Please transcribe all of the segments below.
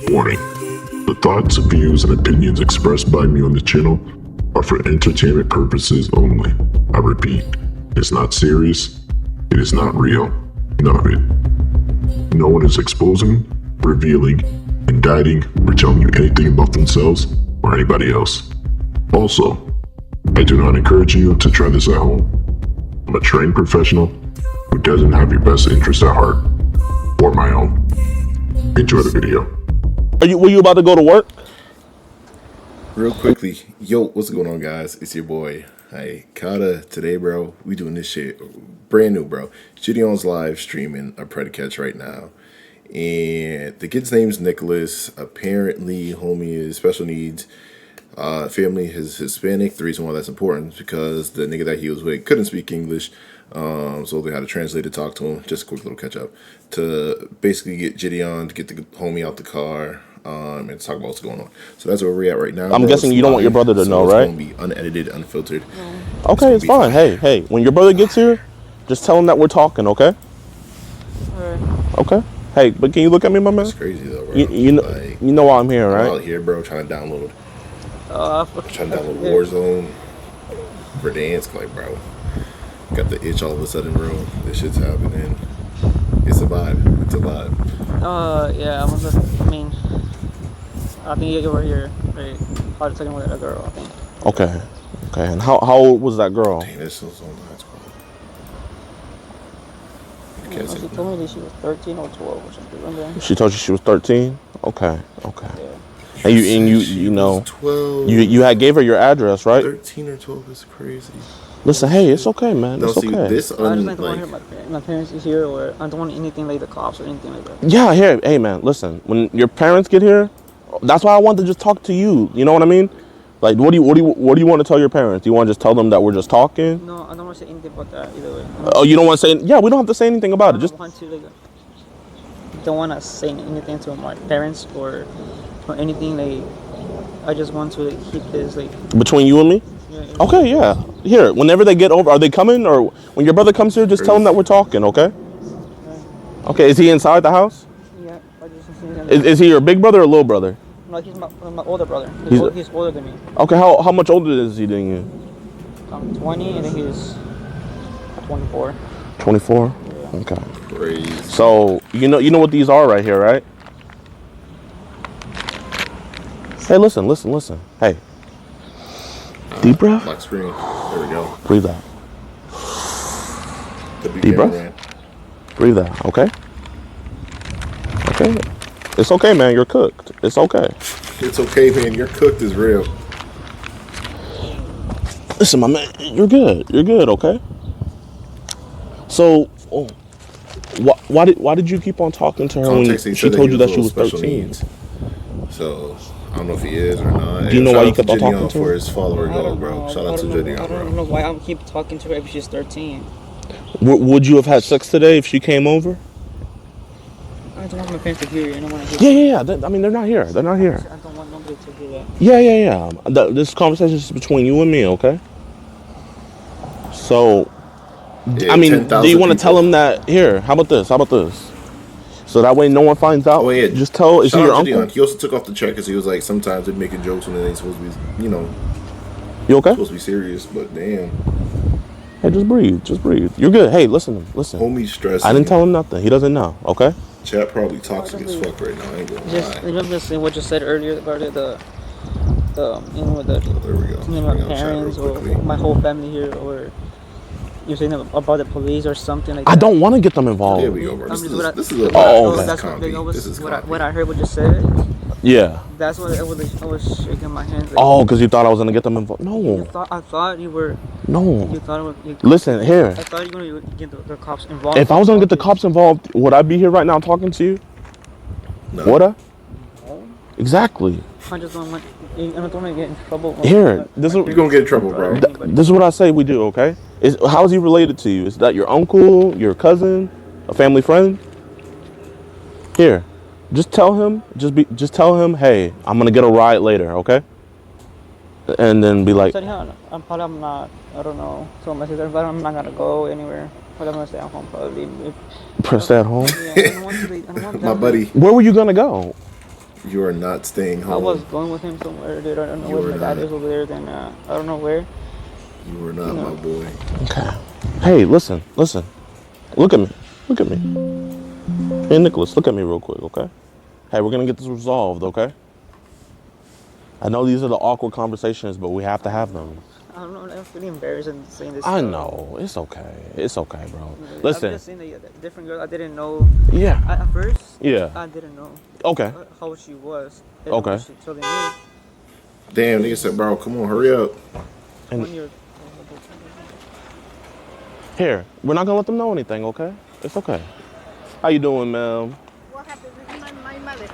Warning. The thoughts, views, and opinions expressed by me on the channel are for entertainment purposes only. I repeat, it's not serious, it is not real, none of it. No one is exposing, revealing, indicting, or telling you anything about themselves or anybody else. Also, I do not encourage you to try this at home. I'm a trained professional who doesn't have your best interest at heart, or my own. Enjoy the video. Were you about to go to work? Real quickly, yo, what's going on, guys? It's your boy, Kata. Today, bro, we doing this shit brand new, bro. Jidion's live streaming a Predicatch right now, and the kid's name's Nicholas. Apparently, homie is special needs. Family is Hispanic. The reason why that's important is because the nigga that he was with couldn't speak English, so they had a translator talk to him. Just a quick little catch up to basically get Jidion to get the homie out the car. And talk about what's going on. So that's where we're at right now. I'm guessing you don't want your brother to know, right? It's going to be unedited, unfiltered. Okay, it's fine. Hey, when your brother gets here, just tell him that we're talking, okay? Okay. Hey, but can you look at me, my man? It's crazy though, bro. You know why I'm here, right? I'm out here, bro, trying to download. Warzone for dance, like, bro. Got the itch all of a sudden, bro. This shit's happening. It's a vibe. It's a vibe. Yeah, I think you were here, right? I was talking with a girl, I think. Okay. And how old was that girl? Dang, this is on that spot. She told me that she was 13 or 12 or something. Remember? She told you she was 13? Okay. Yeah. And you know, 12. you had gave her your address, right? 13 or 12 is crazy. Listen, hey, it's okay, man. No, It's see, okay. this I just don't want my parents is here, or I don't want anything like the cops or anything like that. Yeah, here, hey, man. Listen, when your parents get here, that's why I wanted to just talk to you. You know what I mean? Like, what do you want to tell your parents? Do you want to just tell them that we're just talking? No, I don't want to say anything about that either way. Oh, you don't want to say? Yeah, we don't have to say anything about it. Just don't want to say anything to my parents or anything. Like, I just want to keep this like between you and me. Yeah. Okay, yeah. Here, whenever they get over, are they coming, or when your brother comes here, just tell them that we're talking, okay? Okay. Is he inside the house? Yeah. Is he your big brother or little brother? No, he's my older brother. He's older than me. Okay. How much older is he than you? I'm 20 and then he's 24. 24. Yeah. Okay. Crazy. So you know what these are right here, right? Hey, listen. Hey. Deep breath. Black screen. There we go. Breathe out. Deep breath. Breathe out. Okay. It's okay, man. You're cooked. It's okay. It's okay, man. You're cooked is real. Listen, my man. You're good. Okay. So, why did you keep on talking to her when she told you that she was 13? So I don't know if he is or not. Do you know why you kept on talking to her? For his follower go, bro. Shout out to Jidion, bro. I don't know why I keep talking to her if she's 13. Would you have had sex today if she came over? I don't want my parents to hear you. I don't want to hear Yeah. I mean, they're not here. I don't want nobody to hear that. Yeah. This conversation is between you and me, okay? So, Yeah, I mean, do you want to tell him that? Here, how about this? So that way no one finds out. Oh, yeah. Just tell. Is he your uncle? He also took off the check because he was like, sometimes they're making jokes when they ain't supposed to be, You okay? supposed to be serious. But damn. Hey, just breathe. You're good. Hey, listen. Homie stressing. I didn't tell him nothing. He doesn't know, okay? Chat probably toxic as fuck right now. I ain't gonna lie. Just what you said earlier about it, the There we go. my parents or my whole family here, or you're saying about the police or something like that. I don't want to get them involved. Here we go, bro. This is okay. That's what I heard what you said. Yeah. That's what I was shaking my hands. Like, because you thought I was gonna get them involved. No. I thought you were. No. You thought Listen here. I thought you were gonna get the cops involved. If I was gonna get the cops involved, would I be here right now talking to you? No. Would I? No. Exactly. I just don't want to get in trouble. Here, You're gonna get in trouble, bro. This is what I say we do, okay? How is he related to you? Is that your uncle, your cousin, a family friend? Here, just tell him. Just tell him, hey, I'm gonna get a ride later, okay? And then be like, I'm not. I don't know. So my sister, but I'm not gonna go anywhere. But I'm gonna stay at home probably. Stay at home. Yeah, I don't want to. My buddy. Where were you gonna go? You are not staying I was home. going with him somewhere, dude. I don't know You where are my dad not. is over there. Then I don't know where. You are not, my No. boy. Okay. Hey, listen. Look at me. Look at me. Hey, Nicholas, look at me real quick, okay? Hey, we're gonna get this resolved, okay? I know these are the awkward conversations, but we have to have them. I don't know. I'm feeling embarrassed in saying this I stuff. know. It's okay. It's okay, bro. I'm Listen. just saying that different girl. I didn't know. Yeah. At first, Yeah. I didn't know Okay. how she was. And Okay. when she told me Damn, nigga said, bro, come on, hurry up. And 1 year. here, we're not gonna let them know anything, okay? It's okay. How you doing, ma'am? What happened? This is my mother.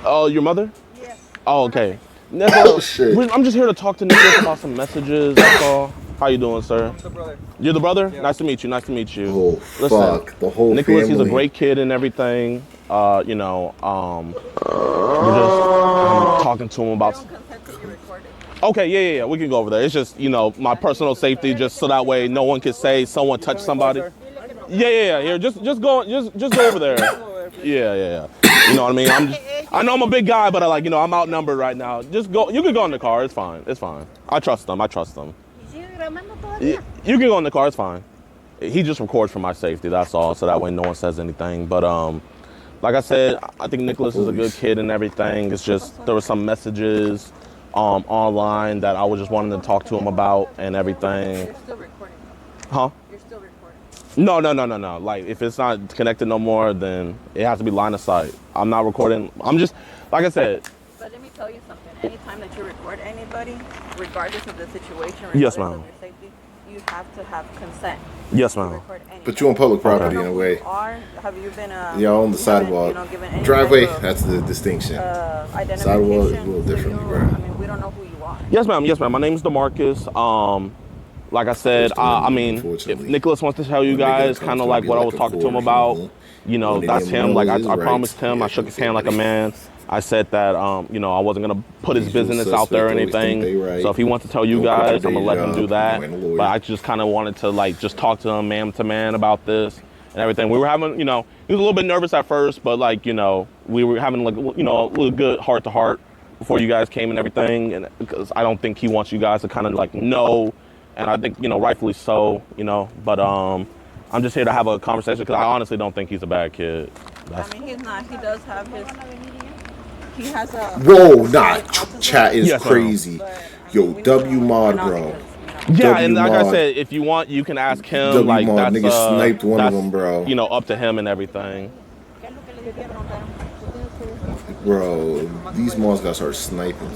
Oh, your mother? Yes. Oh, okay. Oh, shit. I'm just here to talk to Nicholas about some messages. That's all. How you doing, sir? I'm the brother. You're the brother? Yeah. Nice to meet you. Nice to meet you. Oh, Listen, fuck. The whole Nicholas, he's a family. great kid and everything. We're just talking to him I about. don't consent to be recorded. Okay, yeah. We can go over there. It's just, my personal safety, just so that way no one can say someone touched somebody. Yeah. Here, just go over there. Yeah. You know what I mean? I know I'm a big guy, but I'm outnumbered right now. Just go. You can go in the car. It's fine. I trust them. ¿Y sigue grabando todavía? You can go in the car. It's fine. He just records for my safety. That's all. So that way no one says anything. But like I said, I think Nicholas is a good kid and everything. It's just there were some messages online that I was just wanting to talk to him about and everything. You're still recording. Huh? You're still recording. No. Like, if it's not connected no more, then it has to be line of sight. I'm not recording. I'm just, like I said. But let me tell you something. Anytime that you record anybody, regardless of the situation, Yes, regardless ma'am. of your safety, you have to have consent Yes, to ma'am. record anybody. But you on public property You in know a who way. you are? Have you been Y'all on the you haven't, sidewalk. given any Driveway, type of, that's the distinction. identification? Sidewalk is a little So different, you- bro. I mean, we don't know who you are. Yes, ma'am. My name is DeMarcus. Like I said, if Unfortunately. Nicholas wants to tell you When nigga guys comes kind of to like be what I like was a talking to him core, about, When that's they him. Like know his I rights, promised him, yeah, I shook his say hand like a what he man. is. I said that, I wasn't gonna put his Usual business out there or suspect always think anything. they right. So if he wants to tell you Don't quit your guys, I'm gonna day let him do job. that. You ain't a lawyer. But I just kind of wanted to just talk to him man to man about this and everything. We were having, he was a little bit nervous at first, but we were having a little good heart to heart before you guys came and everything. And because I don't think he wants you guys to kind of know, and I think rightfully so. But I'm just here to have a conversation because I honestly don't think he's a bad kid. I mean, he's not. He does have his. He has a. Whoa, nah, autism, chat is Yes, ma'am. crazy. but, Yo, we W know mod, not bro. because, Yeah, W and like I mod. said, if you want, you can ask him. W Like mod, that's nigga sniped one of that's, them, bro. Up to him and everything. Bro, these mods gotta start sniping.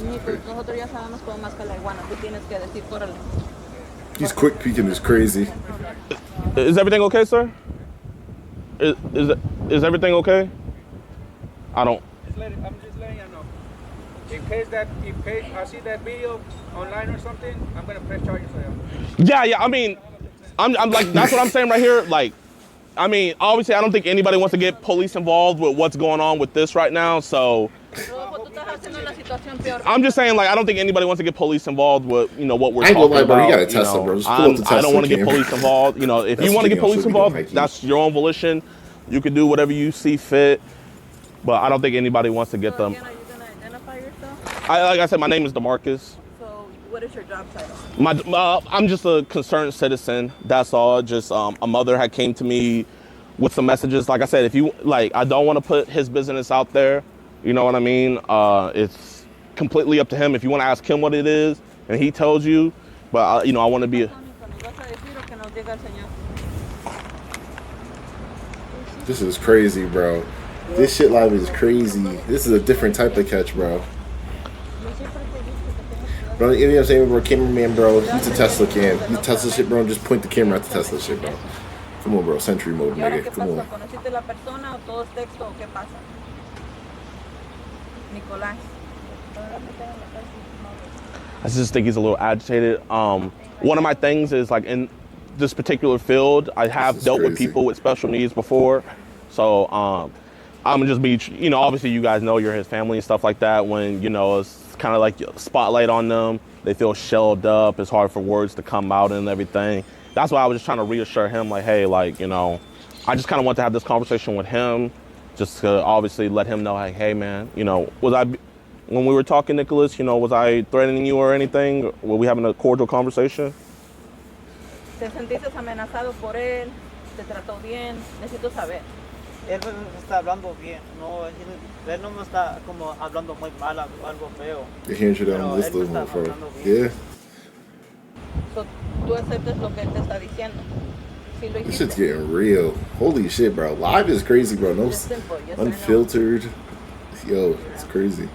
Nosotros ya sabemos con más que la iguana. Tú tienes que decir, órale. He's quick peeking is crazy. Is everything okay, sir? Is everything okay? I don't. I'm just letting you know. In case I see that video online or something, I'm gonna press charges for you. Yeah. I mean, I'm like that's what I'm saying right here. Like, I mean, obviously, I don't think anybody wants to get police involved with what's going on with this right now. So Rodolfo, tú estás haciendo la situación peor. I'm just saying, I don't think anybody wants to get police involved with what we're I ain't talking gonna lie, bro, about. you got a Tesla, bro. Just pull up the I don't Tesla want to get camera. police involved. If That's you want to get Jidion, police so we involved, don't like that's your own volition. You can do whatever you see fit. But I don't think anybody wants to get So them. again, are you gonna identify yourself? Like I said, my name is DeMarcus. So what is your job title? I'm just a concerned citizen. That's all. Just a mother had came to me with some messages. Like I said, if you I don't want to put his business out there. You know what I mean? It's completely up to him. If you want to ask him what it is, and he tells you. But I want to be. ¿Nos vas a decir o que nos diga el señor? This is crazy, bro. This shit live is crazy. This is a different type of catch, bro. Bro, you know what I'm saying, bro? Cameraman, bro. He's a Tesla cam. He's Tesla shit, bro. Just point the camera at the Tesla shit, bro. Come on, bro. Sentry mode, ¿Y ahora nigga. qué Come pasa? on. ¿Conociste la persona o todo es texto o qué pasa? Nicolás. I just think he's a little agitated. One of my things is in this particular field, I have is dealt with crazy. people with special needs before. So I'm gonna just be, obviously you guys know you're his family and stuff like that. When, it's kind of like a spotlight on them. They feel shelled up. It's hard for words to come out and everything. That's why I was just trying to reassure him, hey, I just kind of want to have this conversation with him just to obviously let him know, like, hey man, when we were talking, Nicholas, was I threatening you or anything? Were we having a cordial conversation? ¿Te sentiste amenazado por él? ¿Te trató bien? Necesito saber. Él me está hablando bien, no, él no me está como hablando muy mal o algo feo. You're hearing shit Pero on this él me little está motherfucker. hablando bien. Yeah. So, tú aceptas lo que él te está diciendo. Si lo This hiciste. shit's getting real. Holy shit, bro. Live is crazy, bro. No Just simple, yes or no. unfiltered. Yo, it's crazy.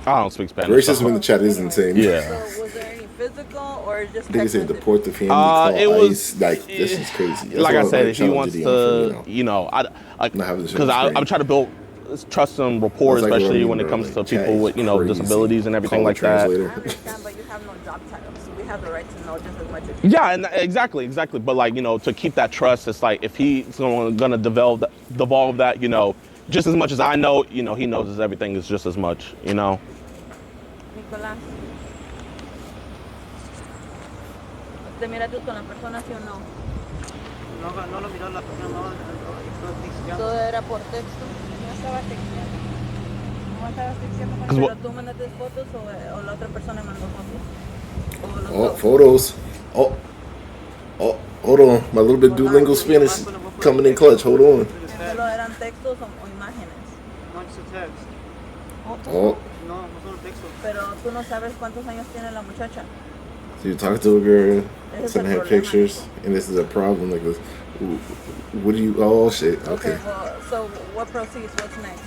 I don't speak Spanish. Racism in the chat is insane. Yeah. So, was there any physical or just Niggas say text message? deport the family, call It was ICE. Like, this is crazy. That's like why I I'm said, like, if he shout out wants Jidion to, Not having this shit because on screen. I'm trying to build trust and rapport, That's like especially what I when mean, it bro. comes Like, to people chat with is crazy. disabilities and everything Call a like that. I translator. understand, but you have no job title, so we have the right to know just as much as you. Yeah, and exactly. But like, to keep that trust, it's like if he's gonna devolve that, just as much as I know, he knows everything is just as much, Nicolás. ¿Te miraste con la persona, sí o no? No lo miró la persona, no, estoy texteando. Todo era por texto. No estaba texteando. No estabas texteando. Cause Pero what- tú mandaste fotos o la otra persona mandó fotos. O los Oh, dos. photos. Oh, hold on. My little bit Duolingo Spanish coming in clutch. Hold on. Solo eran textos o imágenes. No, it's a text. Oh, No solo texto. Pero tú no sabes cuántos años tiene la muchacha. so you're talking to a girl, Ese es sending el her problema. pictures, and this is a problem. Like, this. What do you? Oh shit. Okay. Well, so what proceeds? What's next?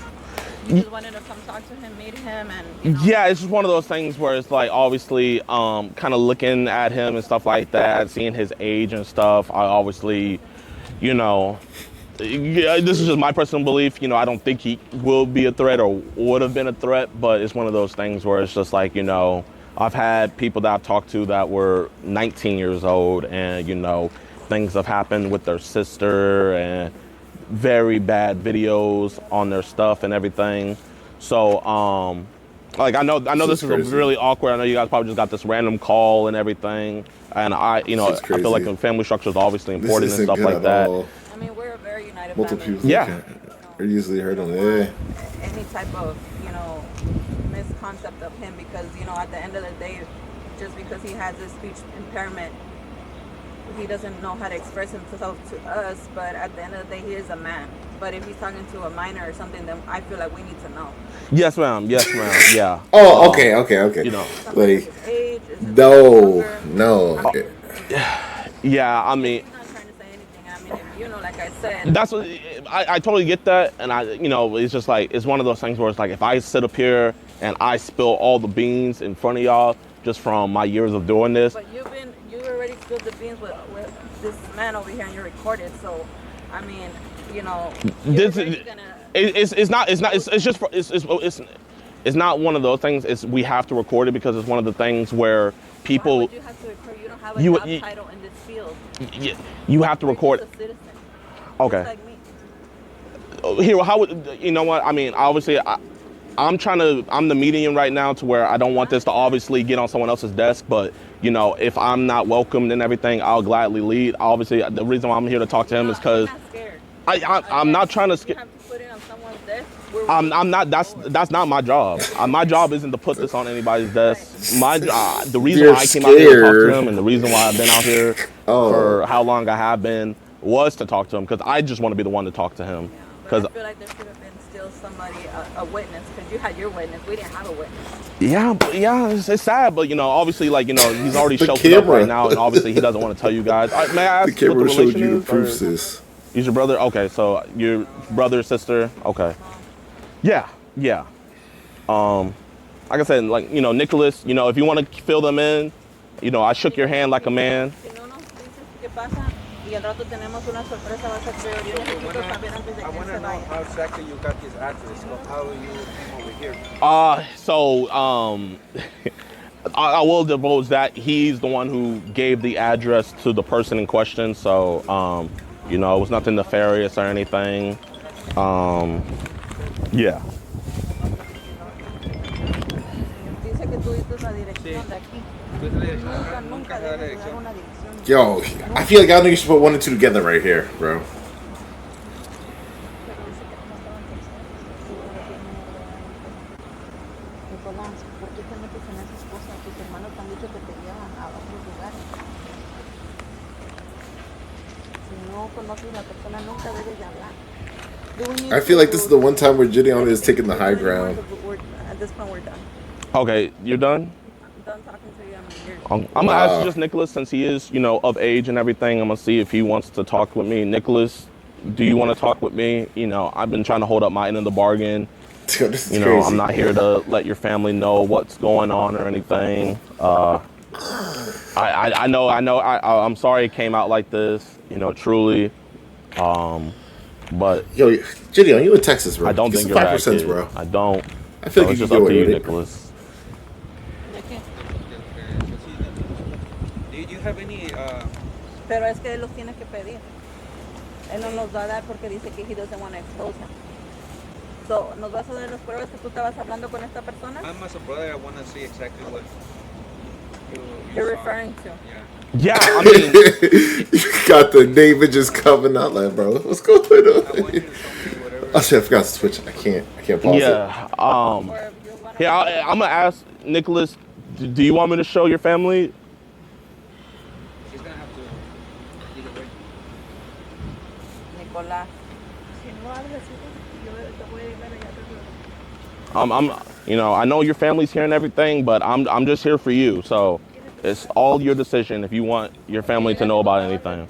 You just wanted to come talk to him, meet him, and Yeah, it's just one of those things where it's like obviously kind of looking at him and stuff like that, seeing his age and stuff. I obviously, yeah, this is just my personal belief. I don't think he will be a threat or would have been a threat, but it's one of those things where it's just like, I've had people that I've talked to that were 19 years old and, things have happened with their sister and very bad videos on their stuff and everything. So, like I know this is crazy. really awkward. I know you guys probably just got this random call and everything. And I is feel like crazy. family structure is obviously This important and isn't stuff good like at that. all. I mean, we're a very united Multiple family. people. Yeah. Are usually heard on Don't there. want any type of, misconcept of him because, at the end of the day, just because he has this speech impairment, he doesn't know how to express himself to us, but at the end of the day, he is a man. But if he's talking to a minor or something, then I feel like we need to know. Yes, ma'am. Yeah. Oh, okay. You know. Something Like, his age, is his no. younger? Yeah, I mean, I'm not trying to say anything. I mean, like I said, that's what I totally get that, and it's just like it's one of those things where it's like if I sit up here and I spill all the beans in front of y'all just from my years of doing this, but you already spilled the beans with this man over here, and you recorded. So, I mean, you're this already gonna. it's not one of those things. It's we have to record it because it's one of the things where Why people would you have to record? You don't have a You- job you- title in this field. you have to You're record. just a citizen. Okay. Just like me. Here, how would you know what I mean? Obviously, I'm the medium right now to where I don't want this to obviously get on someone else's desk, but if I'm not welcomed and everything, I'll gladly lead. Obviously, the reason why I'm here to talk to him is because I'm not scared. I'm not trying to You scare. have to put it on someone's desk. We're I'm not. That's not my job. My job isn't to put this on anybody's desk. The reason You're why I came out here to talk to scared. him, and the reason why I've been out here Oh. for how long I have been, was to talk to him because I just want to be the one to talk to him. But Because I feel like there should have been still somebody, a witness, because you had your witness. We didn't have a witness. yeah, it's sad, but obviously, he's already The sheltered up camera. right now, and obviously he doesn't want to tell you guys. May I The ask what camera the showed relation you the is, or- proof, sis. He's your brother? Okay, so your brother, sister? Okay. Yeah. Like I said, Nicholas, if you want to fill them in, I shook your hand like a man. Si no nos dices qué pasa y al rato tenemos una sorpresa, va a ser peor. Yo necesito saber antes de I que want él to se know vaya. how exactly you got this address, or how you came over here. I will divulge that he's the one who gave the address to the person in question. So, it was nothing nefarious or anything. Yeah. Dice que tú diste la dirección de aquí. Nunca, nunca da la debes de dar dirección. una dirección. Yo, I feel like y'all niggas should put 1 and 2 together right here, bro. Nicolás, ¿por qué te metes en esas cosas? Tus hermanos te han dicho que te llevan a otros lugares. Si no conoces a la persona, nunca debes de hablar. I feel like this is the one time where Jidion is taking the high ground. At this point, we're done. Okay, you're done? I'm done talking to you. I'm gonna ask Wow. just Nicholas, since he is, of age and everything. I'm gonna see if he wants to talk with me. Nicholas, do you want to talk with me? I've been trying to hold up my end of the bargain. This is I'm crazy. not here to let your family know what's going on or anything. I know. I'm sorry it came out like this. Truly. But Yo, Jidion, you in Texas, bro? I don't Get think some you're bad, 5%, kid. bro. I don't. I feel So like it's you just can up get to away you, with it. Nicholas. Do you have any? Pero es que él los tiene que pedir. Él no nos va a dar porque dice que he doesn't want to expose him. So, ¿nos vas a dar las pruebas que tú estabas hablando con esta persona? I'm as a brother. I want to see exactly what You're saw. referring to. Yeah. Yeah, I mean, You got the neighbor just coming out like, bro, what's going I want on? you to show me whatever. Oh shit, I forgot to switch. I can't pause it. yeah. Or if you want to I'm gonna ask Nicholas. Do you want me to show your family? She's gonna have to either way. Nicolás. I know your family's here and everything, but I'm just here for you. So it's all your decision if you want your family to know about anything.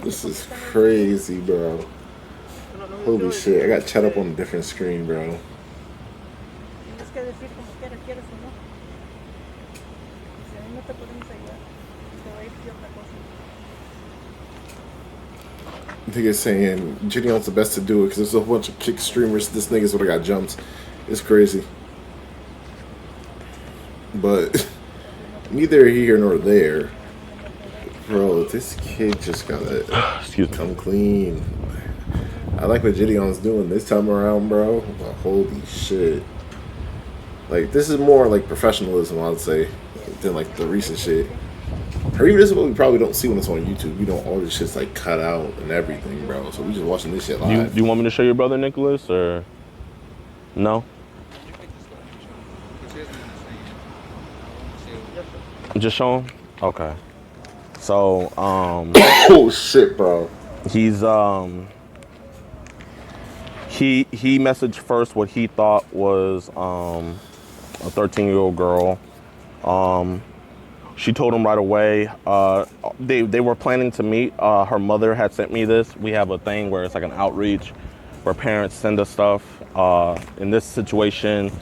This is crazy, bro. Holy shit, I got chat up on a different screen, bro. Tienes que decir como quieres o no. Si a mí no te podemos ayudar, te va a ir otra cosa. Niggas saying Jidion's the best to do it because there's a bunch of kick streamers. This nigga's would have got jumped. It's crazy. But neither here nor there. Bro, this kid just gotta come clean. I like what Jidion's doing this time around, bro. But holy shit. Like, this is more like professionalism, I would say, than like the recent shit. Or even this is what we probably don't see when it's on YouTube. All this shit's like cut out and everything, bro. So we just watching this shit live. Do you want me to show your brother Nicholas or no? Just show him? Okay. So, Oh shit, bro. he's he messaged first what he thought was a 13-year-old girl. She told him right away. They were planning to meet. Her mother had sent me this. We have a thing where it's like an outreach where parents send us stuff. In this situation,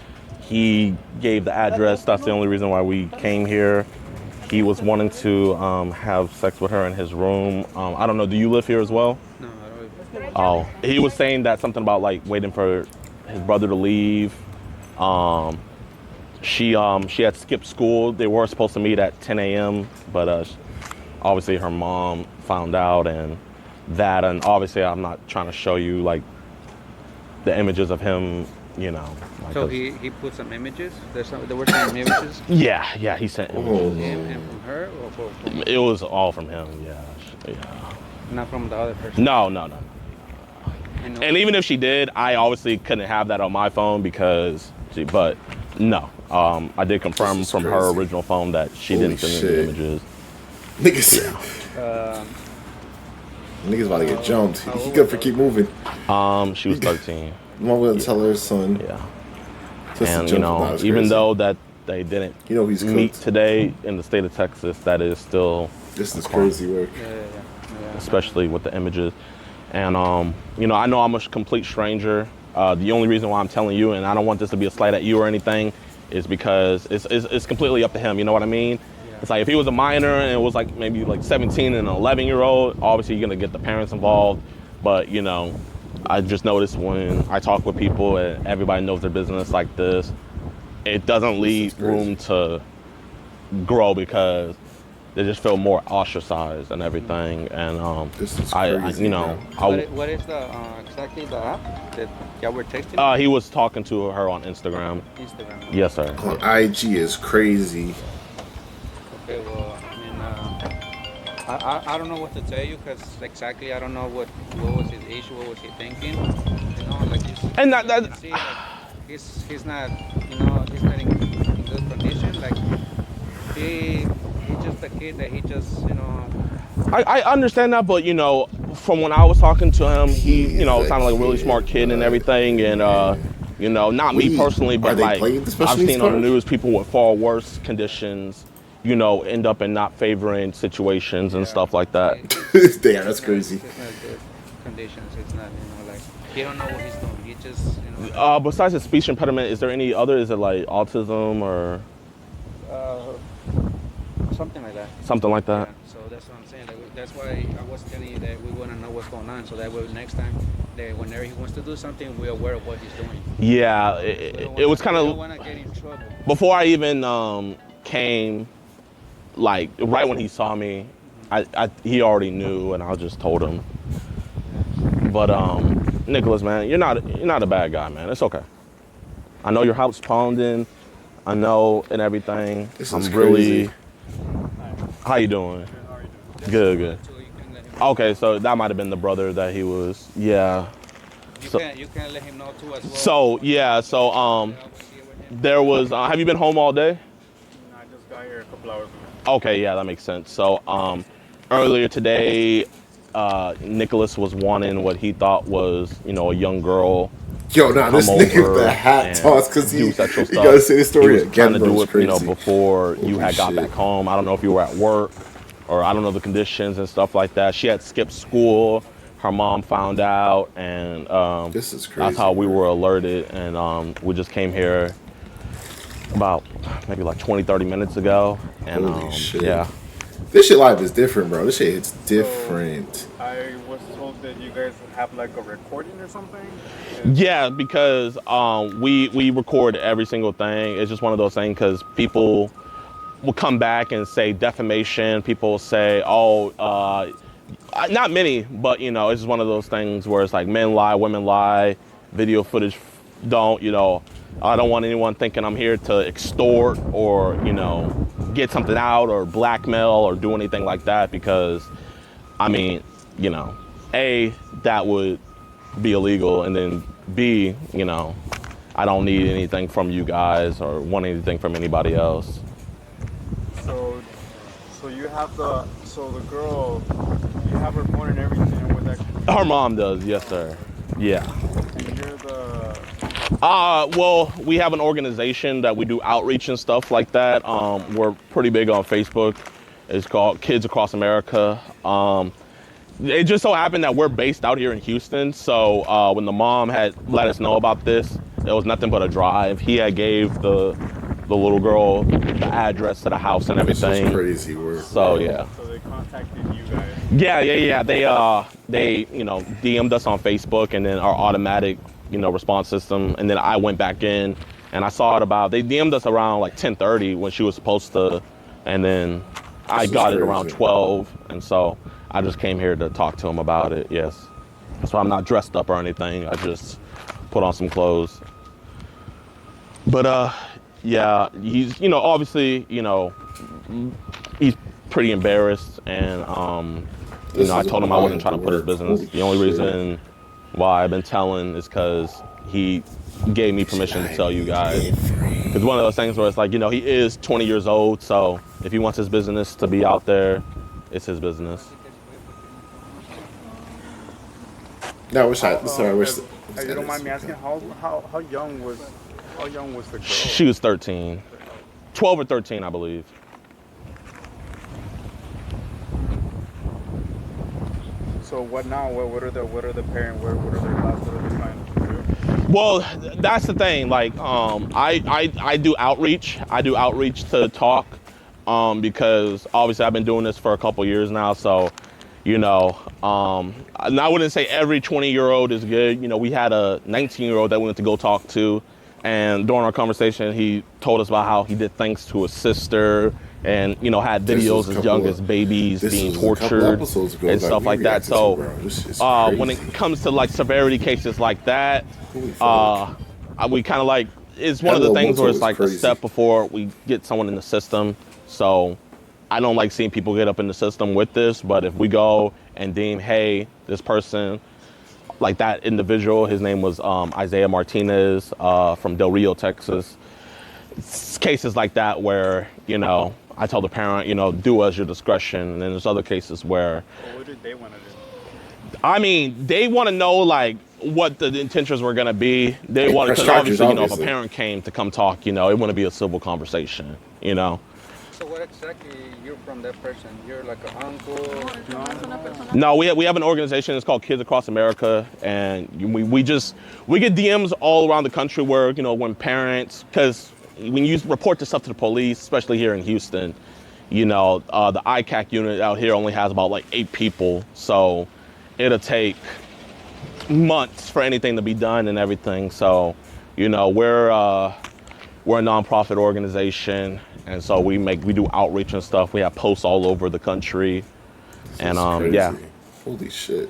he gave the address. That's the only reason why we came here. He was wanting to have sex with her in his room. I don't know. Do you live here as well? No, I don't. Oh, he was saying that something about like waiting for his brother to leave. She had skipped school. They were supposed to meet at 10 a.m., but obviously her mom found out, and obviously I'm not trying to show you like the images of him, Like So he put some images. There were some images. Yeah, he sent images. And from her or from It was all from him. Yeah. not from the other person. No. And And even if she did, I obviously couldn't have that on my phone because but no. I did confirm This is from her crazy. original phone that she Holy didn't send shit. any images. Niggas about to get jumped. He good for keep moving. She was 13. Mom gonna tell her son. Yeah. Just And to jump is even crazy. though that they didn't He's meet cooked. today in the state of Texas, that is still This is crazy work. especially with the images. And I know I'm a complete stranger. The only reason why I'm telling you, and I don't want this to be a slight at you or anything, is because it's completely up to him. You know what I mean? Yeah. It's like if he was a minor and it was like maybe like 17 and an 11-year-old, obviously you're gonna get the parents involved. But I just noticed when I talk with people and everybody knows their business like this, it doesn't leave room to grow because they just feel more ostracized and everything. And This is I crazy, bro. what is the exactly the app that y'all were texting? he was talking to her on Instagram. Instagram. Yes, sir. On IG is crazy. Okay, well, I I don't know what to tell you because exactly I don't know what was his issue, what was he thinking. You know, like And you can see, like he's not, you know, he's not in good condition. Like he's just a kid that he just, you know. I understand that, but from when I was talking to him, he, He's a sounded like a really smart kid, kid and but everything. And, not me wait, personally, are but they like playing the special I've needs seen on the card? news people with far worse conditions, end up in not favoring situations and stuff like that. Damn, that's crazy. It's not good conditions. It's not, you know, like he don't know what he's doing. He just, you know. Like, Besides the speech impediment, is there any other? Is it like autism or uh, something like that. something like that? Yeah, so that's what I'm saying. Like, that's why I was telling you that we want to know what's going on, so that way next time, that whenever he wants to do something, we're aware of what he's doing. Yeah, it was kind We don't of want to get in trouble. before I even came, like right when he saw me, he already knew, and I just told him. But Nicholas, man, you're not a bad guy, man. It's okay. I know your house pounding, I know, and everything. This I'm is really. crazy. How you doing? How are you doing? Good. So you can let him know. Okay, so that might have been the brother that he was. Yeah. So You can let him know too as well. so yeah. So there was. Have you been home all day? I just got here a couple hours ago. Okay, yeah, that makes sense. So earlier today, Nicholas was wanting what he thought was, a young girl. Yo, nah, this Come nigga over the hat and toss because he do sexual you gotta stuff. say the He story was again, trying to bro. do It's it, crazy. before you Holy had got shit. back home. I don't know if you were at work or I don't know the conditions and stuff like that. She had skipped school. Her mom found out, and This is that's how crazy, we bro. were alerted. And we just came here about maybe like 20, 30 minutes ago. And Holy shit. yeah. This shit live is different, bro. This shit hits different. I was told that you guys have like a recording or something. Yeah, because we record every single thing. It's just one of those things because people will come back and say defamation. People say, not many, but it's just one of those things where it's like men lie, women lie, video footage don't. I don't want anyone thinking I'm here to extort or get something out or blackmail or do anything like that because, I mean, A, that would be illegal, and then B, I don't need anything from you guys or want anything from anybody else. So you have the girl, you have her phone and everything with that. Her mom does, yes, sir. Yeah. And you're the. Well, we have an organization that we do outreach and stuff like that. We're pretty big on Facebook. It's called Kids Across America. It just so happened that we're based out here in Houston. So when the mom had let us know about this, it was nothing but a drive. He had gave the little girl the address to the house and This everything. is crazy work. So yeah. So they contacted you guys. Yeah. They DM'd us on Facebook, and then our automatic response system, and then I went back in and I saw it they DM'd us around like 10:30 when she was supposed to, and then I got it around 12, and so I just came here to talk to him about it. Yes, so I'm not dressed up or anything. I just put on some clothes. But yeah, he's obviously he's pretty embarrassed, and I told him I wasn't trying to put his business. The only reason why I've been telling is because he gave me permission to tell you guys. It's one of those things where it's like, he is 20 years old, so if he wants his business to be out there, it's his business. No, wish I You don't mind me asking how young was the girl? She was 13. 12 or 13, I believe. So what now? What are the parents? What are their thoughts? What are they trying to do? Well, that's the thing. Like, I do outreach. I do outreach to talk, because obviously I've been doing this for a couple years now. So, and I wouldn't say every 20-year-old is good. We had a 19-year-old that we went to go talk to, and during our conversation, he told us about how he did things to his sister, and had videos as young as babies being tortured and stuff like that. So when it comes to like severity cases like that, we kind of like, it's one of the things where it's like a step before we get someone in the system. So I don't like seeing people get up in the system with this, but if we go and deem, hey, this person, like that individual, his name was Isaiah Martinez from Del Rio, Texas. It's cases like that where, you know, I tell the parent, you know, do as your discretion. And then there's other cases where, Well, what did they want to do? I mean, they want to know like what the intentions were going to be. They want, press because charges, obviously, you know, if a obviously. parent came to come talk, you know, it wouldn't be a civil conversation, you know. So what exactly you're from that person? You're like an uncle? No, we have an organization. It's called Kids Across America, and we get DMs all around the country where, you know, when parents, because when you report this stuff to the police, especially here in Houston, you know, the ICAC unit out here only has about like 8 people, so it'll take months for anything to be done and everything. So, you know, we're a nonprofit organization, and so we do outreach and stuff. We have posts all over the country, and Crazy. yeah. Holy shit.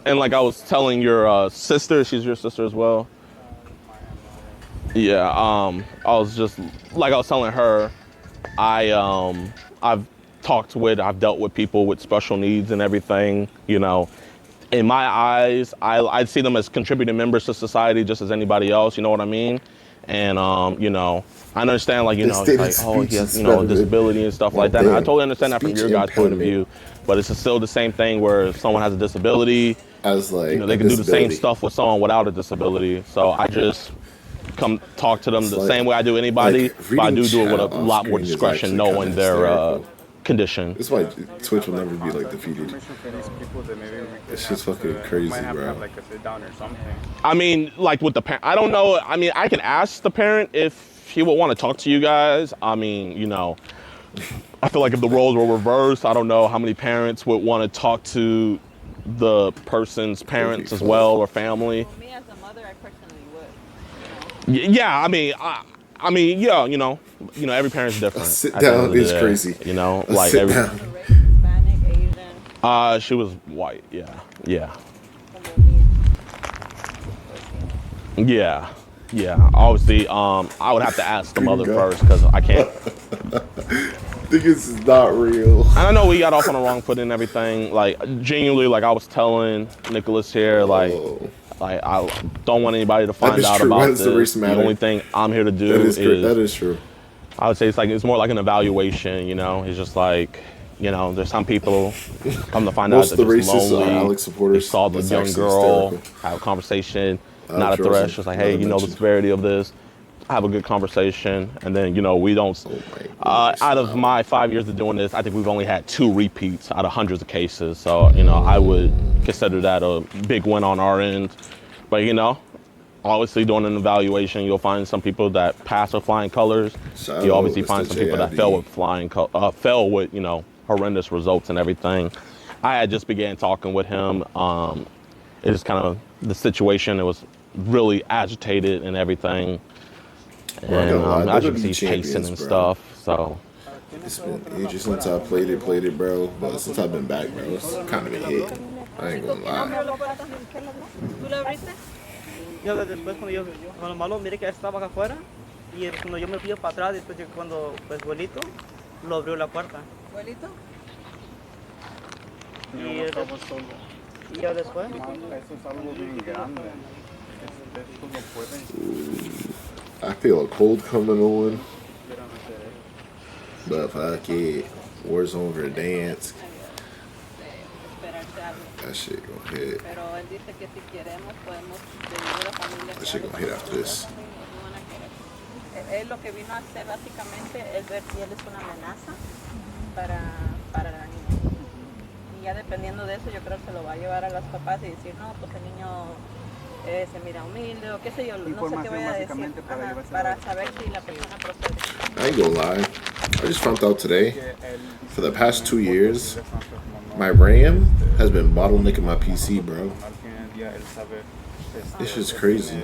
And like I was telling your sister, she's your sister as well. Yeah, I was just like I was telling her, I've dealt with people with special needs and everything. You know, in my eyes, I'd see them as contributing members to society just as anybody else. You know what I mean? And you know, I understand, like, you know, it's like, oh, he has, you know, a disability and stuff like that. And I totally understand that from your guys' point of view, but it's still the same thing where if someone has a disability, As like, you know, they can do the same stuff with someone without a disability. So I just come talk to them the same way I do anybody, but I do it with a lot more discretion, knowing their condition. That's why Twitch will never be like defeated. For these people that maybe we could It's just have fucking to- crazy, might have to bro. have like a sit down or something. I mean, like with the parent, I don't know. I mean, I can ask the parent if he would want to talk to you guys. I mean, you know, I feel like if the roles were reversed, I don't know how many parents would want to talk to the person's parents as well or family. For me as a mother, I personally would. Yeah, I mean, yeah, you know, every parent's different. Sit at the end down of the is day, crazy. You know, A like sit every. down. Race, Hispanic, Asian, She was white. Yeah. como me. Yeah. Obviously, I would have to ask the mother first because I can't. Think this is not real. And I know we got off on the wrong foot and everything. Like, genuinely, like I was telling Nicholas here, like I don't want anybody to find is out true. Why about does the this. race The matter? only thing I'm here to do That is true. I would say it's more like an evaluation. You know, it's just like, you know, there's some people come to find Most out of that the just racists are lonely. Alex supporters. They saw the That's young actually girl, hysterical. have a conversation, Alex not a threat. Rosen, Just like, hey, never you know the mentioned. severity of this. Have a good conversation, and then, you know, we don't. Oh my goodness. Out of my 5 years of doing this, I think we've only had 2 repeats out of hundreds of cases. So, you know, I would consider that a big win on our end. But, you know, obviously doing an evaluation, you'll find some people that pass with flying colors. Shout You out obviously Mr. find some people that JID. fell with, you know, horrendous results and everything. I had just began talking with him. It is kind of the situation. It was really agitated and everything. Bro, I gotta lie, And they're as you the can see, he's pacing champions, and bro. stuff. So, It's been ages since I played it, bro. But since I've been back, bro, it's kind of a hit. I ain't gonna lie. ¿Tú lo abriste? Yo después cuando malo miré que estaba acá afuera y cuando yo me fui para atrás después de cuando pues abuelito lo abrió la puerta ¿Abuelito? Y no estamos solos. y ya después Eso es algo bien grande. Esto no pueden. I feel a cold coming on. But fuck it. Warzone for dance. Esperarse algo. That shit gonna hit. Pero él dice que si queremos podemos venir a la familia. That shit gonna hit after this. No van a querer. Él lo que vino a hacer básicamente es ver si él es una amenaza para la niña. Y ya dependiendo de eso yo creo que se lo va a llevar a las papás y decir, no, pues el niño se mira humilde o qué sé yo, no sé qué voy a decir. Básicamente para llevarse Para saber si la persona procede. I ain't gonna lie. I just found out today, for the past 2 years, my RAM has been bottlenecking my PC, bro. Al final del día él sabe. This shit's crazy.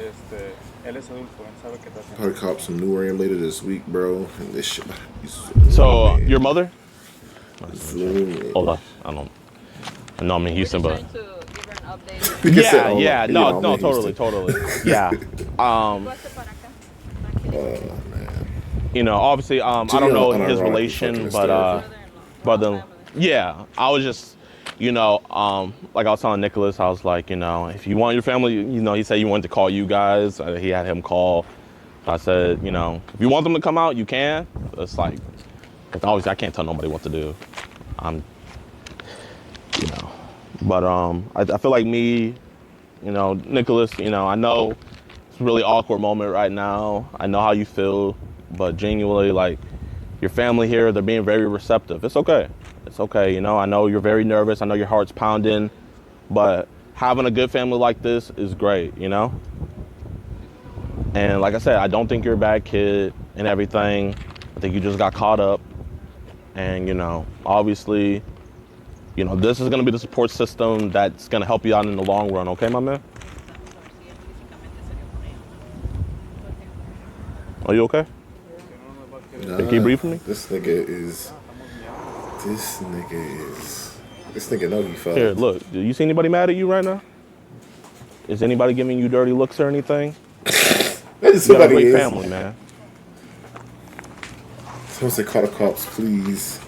Él es adulto, él sabe qué está haciendo. Probably cop some new RAM later this week, bro. And this shit. so your mother? Zoom. Hold on. I know I'm in Houston, We're but just trying to give her an update. You can say, Yeah, oh, yeah, you no, know, I'm no, in totally, Houston. totally. Yeah. You know, obviously, I don't know Jidion his unironically fucking relation, hysterical. but then, yeah, I was just, like I was telling Nicholas, I was like, if you want your family, he said you wanted to call you guys. He had him call. I said, if you want them to come out, you can. It's like, because obviously I can't tell nobody what to do. I'm, you know, but I feel like me, Nicholas, I know it's a really awkward moment right now. I know how you feel, but genuinely, like, your family here, they're being very receptive. It's okay. It's okay. I know you're very nervous. I know your heart's pounding, but having a good family like this is great, And like I said, I don't think you're a bad kid and everything. I think you just got caught up. And, obviously, this is going to be the support system that's going to help you out in the long run. Okay, my man? Are you okay? Nah, Can you breathe for me? this nigga know he Here, fucked. look. Do you see anybody mad at you right now? Is anybody giving you dirty looks or anything? Maybe You got a somebody great is. family, man. Someone say call the cops, please.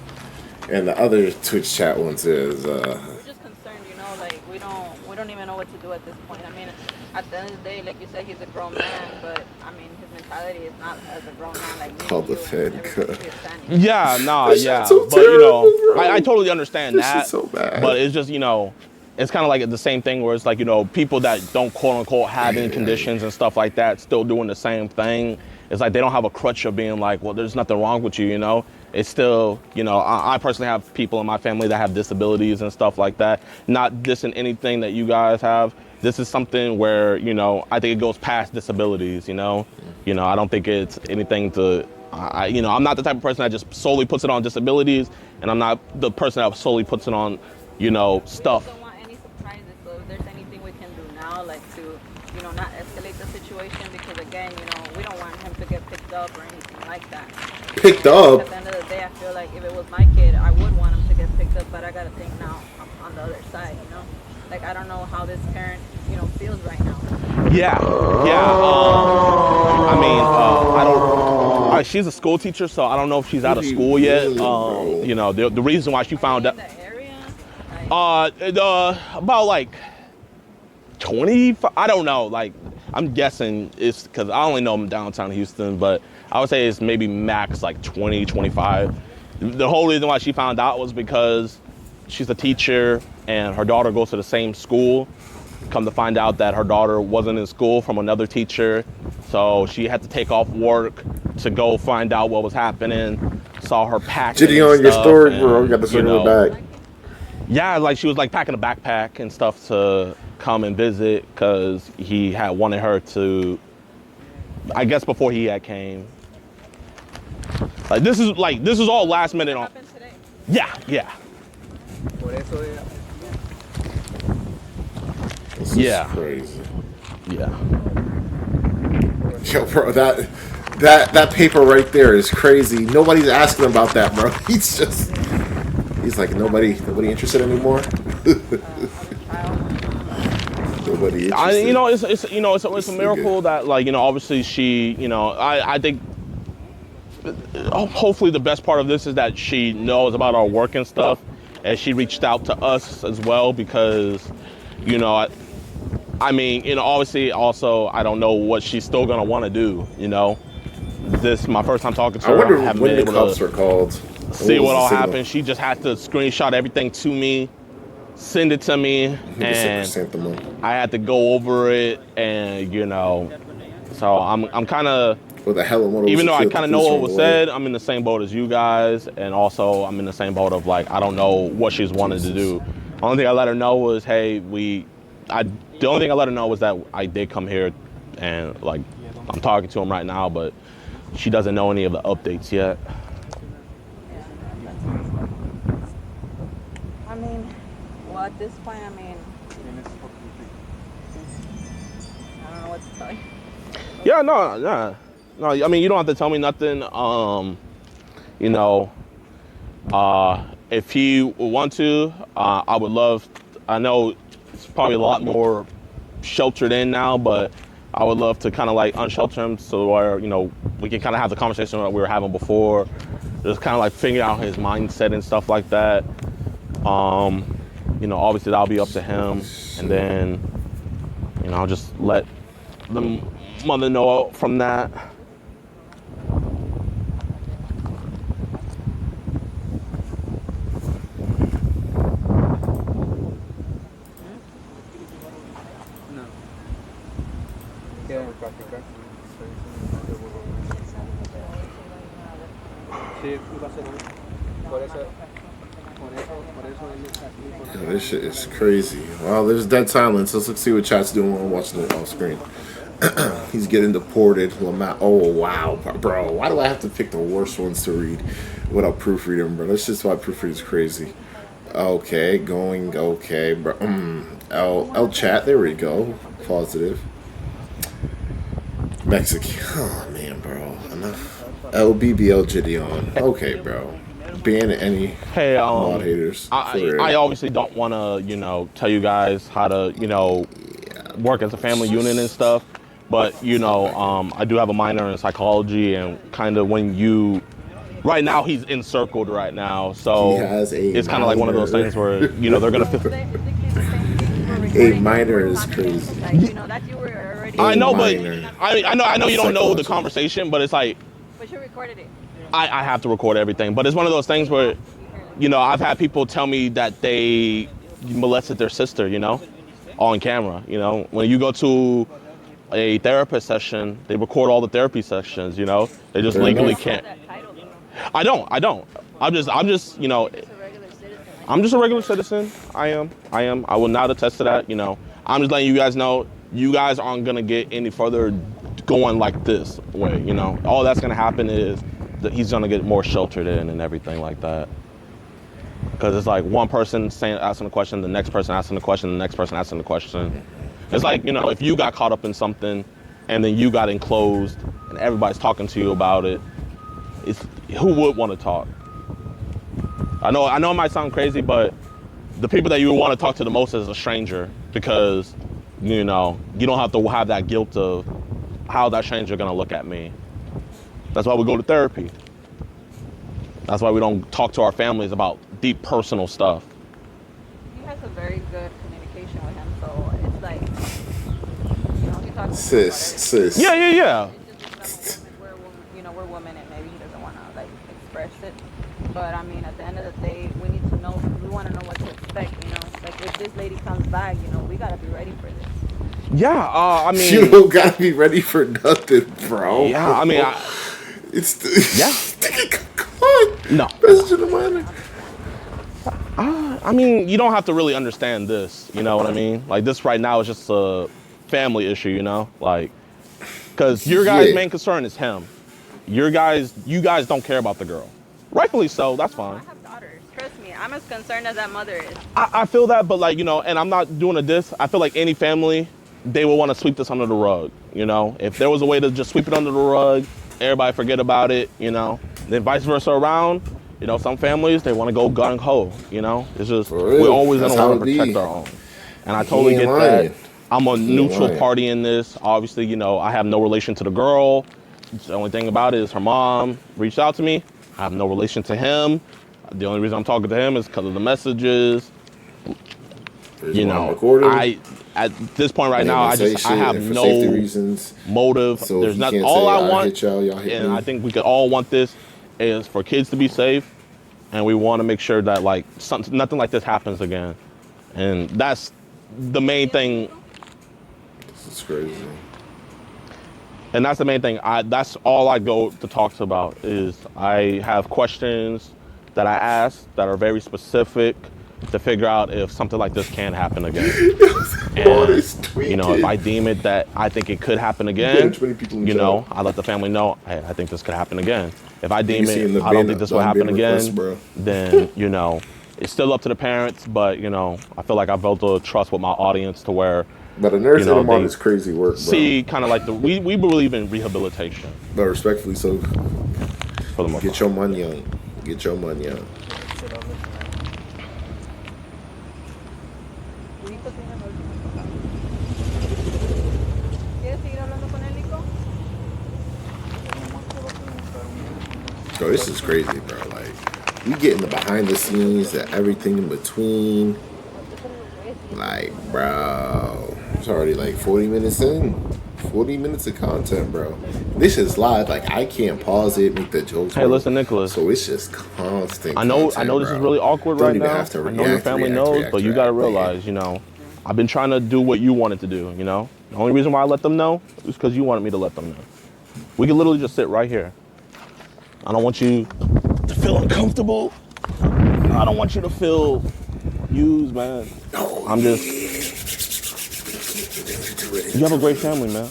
And the other Twitch chat one says, We're just concerned, like we don't even know what to do at this point. I mean, at the end of the day, like you said, he's a grown man, but I mean, his mentality is not as a grown man like me call and the you and Fed. everybody is saying. Yeah, nah, This yeah. shit's so But, terrible, bro. I totally understand This that. shit's so bad. But it's just, it's kind of like the same thing where it's like, people that don't quote unquote have any conditions and stuff like that still doing the same thing. It's like they don't have a crutch of being like, well, there's nothing wrong with you, It's still, I personally have people in my family that have disabilities and stuff like that. Not dissing anything that you guys have. This is something where, I think it goes past disabilities, I don't think it's anything to, I'm not the type of person that just solely puts it on disabilities, and I'm not the person that solely puts it on, stuff. We don't want any surprises, so if there's anything we can do now, like to, not escalate the situation, because again, we don't want him to get picked up or anything like that. Picked up? At the end of the day, I feel like if it was my kid, I would want him to get picked up, but I gotta think now on the other side, Like, I don't know how this parent, feels right now. Yeah, yeah. I mean, I don't. She's a school teacher, so I don't know if she's out of school yet. The reason why she found out. In the area, About like 25. I don't know. Like, I'm guessing it's because I only know I'm downtown Houston, but I would say it's maybe max like 20, 25. The whole reason why she found out was because she's a teacher and her daughter goes to the same school. Come to find out that her daughter wasn't in school from another teacher, so she had to take off work to go find out what was happening. Saw her packing. Jidion, your story, bro. We got to circle it back. Yeah, like she was like packing a backpack and stuff to come and visit because he had wanted her to, I guess before he had came. Like this is all last minute on. happened today. Yeah. This Yeah. is crazy. Yeah. Yo, bro, that paper right there is crazy. Nobody's asking about that, bro. He's like, nobody interested anymore. Nobody interested. It's a miracle that, like, obviously she, I think hopefully the best part of this is that she knows about our work and stuff, and she reached out to us as well because, I mean, obviously also I don't know what she's still gonna want to do. This is my first time talking to her. I wonder haven't when been the able cops to were called. see what all signal? happened. She just had to screenshot everything to me, send it to me, and I had to go over it, and so I'm kind of, What the hell? even though I kind of know what was said, I'm in the same boat as you guys, and also I'm in the same boat of like I don't know what she's wanted to do. Only thing I let her know was, hey, the only thing I let her know was that I did come here, and like I'm talking to him right now, but she doesn't know any of the updates yet. I mean, well, at this point, I mean, I don't know what to tell you. Yeah, no. I mean, you don't have to tell me nothing. If he would want to, I would love. I know it's probably a lot more sheltered in now, but I would love to kind of like unshelter him so where, you know, we can kind of have the conversation that we were having before. Just kind of like figure out his mindset and stuff like that. You know, obviously that'll be up to him. And then, you know, I'll just let the mother know from that. No. ¿Qué? Sí, va a ser hoy. Por eso él está aquí. Yo, this shit is crazy. Wow, there's dead silence. Let's see what chat's doing while I'm watching it off screen. He's getting deported. Oh, wow, bro. Why do I have to pick the worst ones to read without proofreading, bro? That's just why proofreading is crazy. Okay, going okay, bro. L chat, there we go. Positive. Mexican. Oh, man, bro. Enough. LBBL Jidion. Okay, bro. Ban any Hey, mod haters. I obviously don't want to, you know, tell you guys how to, you know, work as a family unit and stuff. But, you know, I do have a minor in psychology, and kind of when you, right now he's encircled right now. So He has a it's kind of like one of those minor. things where, you know, they're going to feel. A minor is crazy. Like, you know, that you were already. I know, but minor. I know you don't know the Psychology. conversation, but it's like, But you recorded it. I have to record everything. But it's one of those things where, you know, I've had people tell me that they molested their sister, you know, on camera. You know, when you go to a therapist session, they record all the therapy sessions, you know. They just Fair legally enough. can't. That title, though. I don't. I'm just, you know, Just a regular citizen. Like, I'm just a regular citizen. I am. I will not attest to that, you know. I'm just letting you guys know, you guys aren't gonna get any further going like this way, you know. All that's gonna happen is that he's gonna get more sheltered in and everything like that. Because it's like one person asking a question, the next person asking the question, the next person asking the question. It's like, you know, if you got caught up in something and then you got enclosed and everybody's talking to you about it, who would want to talk? I know it might sound crazy, but the people that you would want to talk to the most is a stranger, because, you know, you don't have to have that guilt of how that stranger gonna look at me. That's why we go to therapy. That's why we don't talk to our families about deep personal stuff. he has a very good communication with him, so it's like, you know, he talks to him about Sis. Yeah. everything. It's just that we're women, and maybe he doesn't want to like express it. But I mean, at the end of the day, we need to know. We want to know what to expect. You know, like if this lady comes back, you know, we gotta be ready for this. Yeah, I mean, You don't gotta be ready for nothing, bro. yeah, I mean, It's the. Yeah. Come on. No. Message to the minor. I mean, you don't have to really understand this. You know what I mean? Like this right now is just a family issue. You know, like because your guy's Yeah. main concern is him. You guys don't care about the girl. Rightfully so. That's I fine. have daughters. Trust me, I'm as concerned as that mother is. I feel that, but like, you know, and I'm not doing a diss. I feel like any family, they will want to sweep this under the rug. You know, if there was a way to just sweep it under the rug, everybody forget about it. You know, then vice versa around. You know, some families, they want to go gung ho. You know, it's just For real. we're always That's gonna how want to it be. protect our own. And I totally ain't get lying. that. I'm a He ain't neutral lying. party in this. Obviously, you know, I have no relation to the girl. The only thing about it is her mom reached out to me. I have no relation to him. The only reason I'm talking to him is because of the messages. There's You one know, recorded. at this point right And now, I say shit, have and for safety no reasons. motive. So There's you not can't all say, I I want, hit y'all hit and me. I think we could all want this is for kids to be safe, and we want to make sure that like nothing like this happens again, and that's the main thing. This is crazy. And that's the main thing. That's all I go to talk to about is I have questions that I ask that are very specific to figure out if something like this can happen again. And, you know, if I deem it that I think it could happen again, 20 people in you chat. know, I let the family know, hey, I think this could happen again. If I deem see in it, the I don't bin- think this will the happen bin again, request, bro. then, you know, it's still up to the parents, but, you know, I feel like I built a trust with my audience to where But a nurse you know, and a mom they is crazy work, bro. see kind of like we believe in rehabilitation But respectfully, so for the most get part. your money on. Get your money on. We put ¿Quieres seguir hablando con él, Nico? Bro, this is crazy, bro. Like, we get in the behind the scenes, the everything in between. Like, bro, it's already like 40 minutes in. 40 minutes of content, bro. This is live. Like, I can't pause it, make the jokes. Hey, bro. listen, Nicholas. So it's just constant. I know content, this is bro. really awkward Don't right even now. have to I know your react, family react, knows, react, but you gotta react, realize, you know, I've been trying to do what you wanted to do, you know? The only reason why I let them know is because you wanted me to let them know. We can literally just sit right here. I don't want you to feel uncomfortable. I don't want you to feel used, man. No. I'm just, you have a great family, man.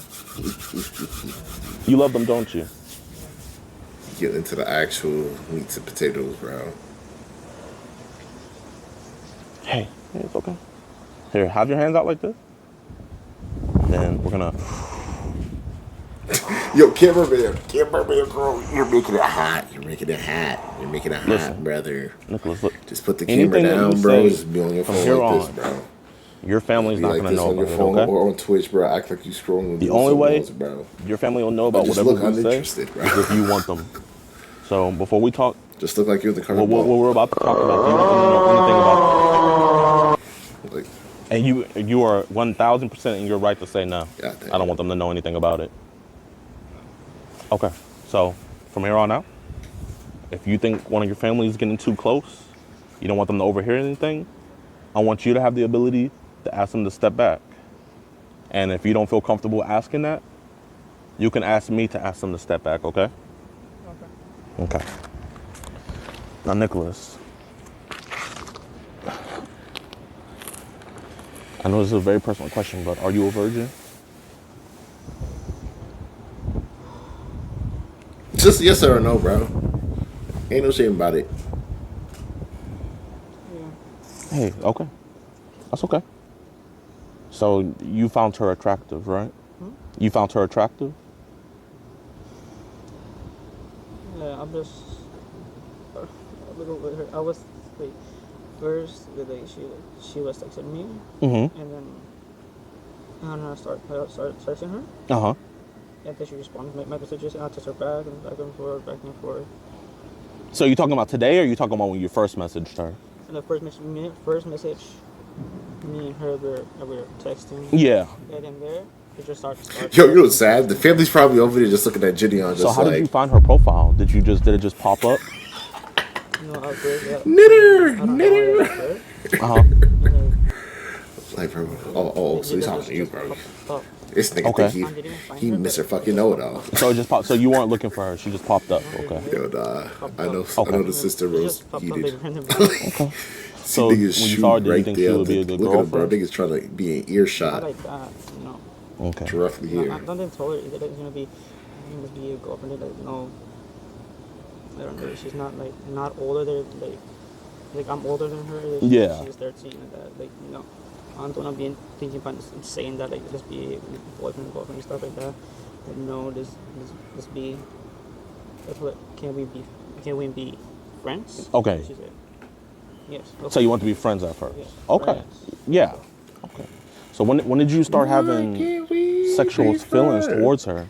You love them, don't you? Get into the actual meats and potatoes, bro. Hey, it's okay. Here, have your hands out like this. Then we're gonna. Yo, cameraman, girl, you're making it hot. You're making it hot. You're making it hot, Listen, brother. Nicholas, look. Just put the camera Anything that down, you bro. say Just be on your from phone here like this, on, bro. your family's Be not like gonna this know on your about it, phone okay? or on Twitch, bro. Act like you scrolling. The only way bro. your family will know about just whatever look we say uninterested, bro. is if you want them. So before we talk, Just look like you're the what current we're about to talk about, do you want them to know anything about it? Like, And you are 1,000% in your right to say no. God damn. I don't want them to know anything about it. Okay, so from here on out, if you think one of your family is getting too close, you don't want them to overhear anything, I want you to have the ability to ask them to step back. And if you don't feel comfortable asking that, you can ask me to ask them to step back, okay? Okay. Now, Nicholas, I know this is a very personal question, but are you a virgin? just yes or no, bro. Ain't no shame about it. Hey, okay. That's okay. So you found her attractive, right? You found her attractive? Yeah, I'm just a little with her. I was like, first the day she was texting me, Mm-hmm. and then I started texting her, Uh-huh. and then she responded to my messages, and I text her back and forth, back and forth. So you talking about today, or you talking about when you first messaged her? And the first message, me and her were texting. Yeah. And then there, it just started. Yo, you know what's sad? The family's probably over there just looking at Jidion, just So how like, did you find her profile? Did it just pop up? You know, I was yeah, knitter, I don't know knitter. where it was. Uh-huh. And then Like, bro, oh, so he's talking to you, bro. This nigga Okay. think he Mr. Fucking know-it-all. So it just popped. So you weren't looking for her. She just popped up. Okay. Yo, nah, I know Okay. the sister Rose heated. Okay. See So when you niggas shoot saw her, did you right think she there. would be a good Look at him, bro. girlfriend? Niggas trying to be in Not earshot. like that, you know. Okay. Directly No, here. I don't think told her that it's gonna be a girlfriend. Like, no, I don't know. She's not like not older than like I'm older than her. Like, Yeah. she's 13 and that. Like, you know, I don't wanna be thinking about saying that like let's be boyfriend, girlfriend, and stuff like that. But no, let's be. That's what can we be friends? Okay. She said. Yes. So you want to be friends at first? Yes, Okay. friends. Yeah. Okay. So when did you start having can't we sexual be feelings friends? towards her?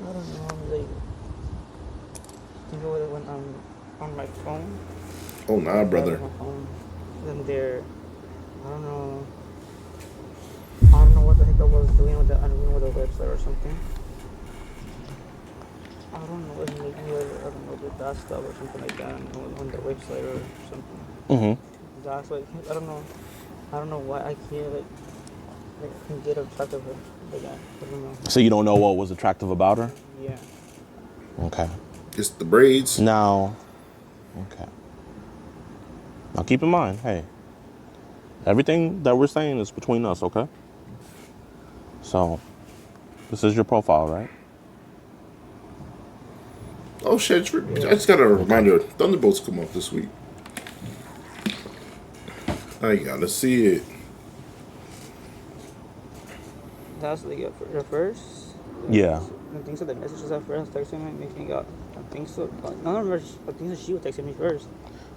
I don't know, like, you know when I'm on my phone, Oh, nah, brother. my phone, then there, I don't know what the heck I was doing with the website or something. I don't know, I don't know, with that stuff or something like that on the website or something. Mm-hmm. That's like, I don't know why I can't like I can get attracted to her like that. I don't know. So you don't know what was attractive about her? Yeah. Okay. It's the braids. Now, okay. Now keep in mind, hey, everything that we're saying is between us, okay? So, this is your profile, right? Oh shit! I just got a reminder. Thunderbolts come off this week. I gotta see it. That's like the first. Yeah. The things that the messages at first texting me makes me got think so. No, I remember. I think so she was texting me first.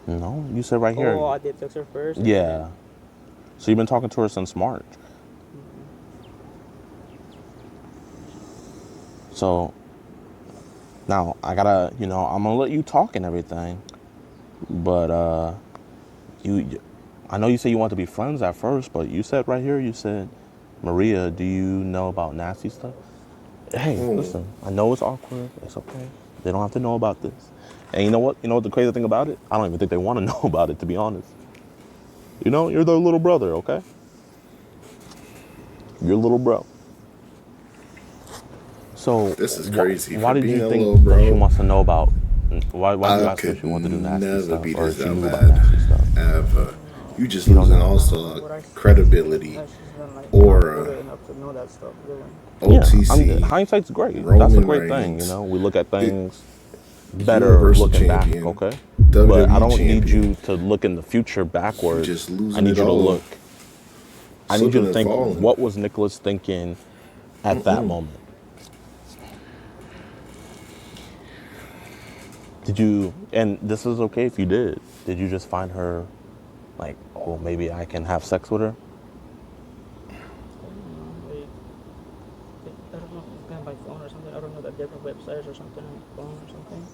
No, you said right here. Oh, I did text her first. Yeah. So you've been talking to her since March. So now I gotta, I'm gonna let you talk and everything, but I know you said you want to be friends at first, but you said right here, you said, Maria, do you know about nasty stuff? Hey, listen, I know it's awkward. It's okay. They don't have to know about this. And you know what? You know what the crazy thing about it? I don't even think they want to know about it, to be honest. You're their little brother, okay? Your little bro. So This is crazy. Why For did being you a think little bro, that she wants to know about? Why do you I ask her if could she wants to do nasty never stuff, be or this if she knew about dumb nasty stuff? ever. You just don't losing know. also credibility, Yeah, she's been like aura, older enough to know that stuff, really. OTC, Hindsight's great. Roman That's a great thing. Reigns, We look at things better Universal looking back, Champion, okay? WWE But I don't need Champion. you to look in the future backwards. just I losing need it you to all. look. I need you Slipping to and think, falling. what was Nicholas thinking at that moment? Did you, and this is okay if you did you just find her like, oh, maybe I can have sex with her? Like, I don't know if it's kind of by phone or something. I don't know, that different websites or something on the phone or something.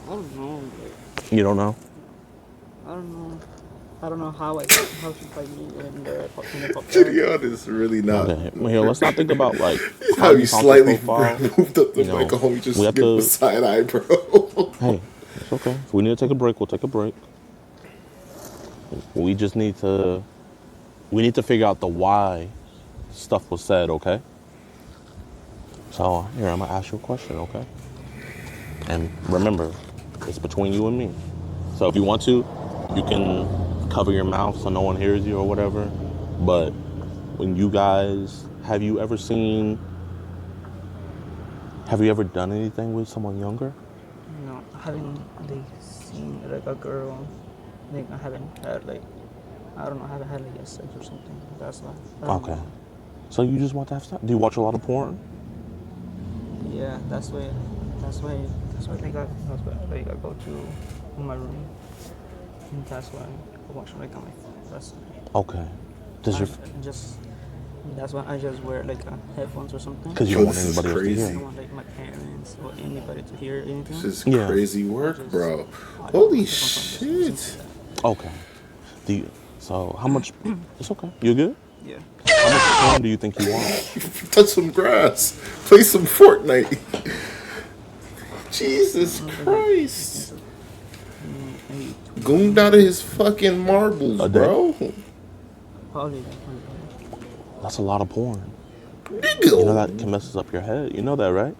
I don't know. Like, You don't know? I don't know. I don't know how she find me in the pop Jidion is really not. Okay, well, here, let's not think about like How you found slightly your profile. moved up the You know, microphone, you just we have give him a to- side eye, bro. Hey, it's okay. If we need to take a break, we'll take a break. We just need to figure out the why stuff was said, okay? So here, I'm gonna ask you a question, okay? And remember, it's between you and me. So if you want to, you can cover your mouth so no one hears you or whatever. But when have you ever done anything with someone younger? No, I haven't like seen like a girl. Like I haven't had like, I don't know, I haven't had like a sex or something. That's why. I don't Okay. know. So you just want to have sex? Do you watch a lot of porn? Yeah, that's why like I go to my room. And that's why I watch like on my phone. That's Okay. that's why I just wear like headphones or something. Because you Yo, don't want this is anybody else to crazy. I hear. don't want like my parents or anybody to hear anything. This is Yeah. crazy work, Just- bro. I don't Holy want to put on shit. Okay. So how much? It's okay. You good? Yeah. How much porn do you think you want? Touch some grass. Play some Fortnite. Jesus Christ. Maybe Gooned out of his fucking marbles, A day? bro. probably. That's a lot of porn. Nigga. You know that can mess up your head. You know that, right?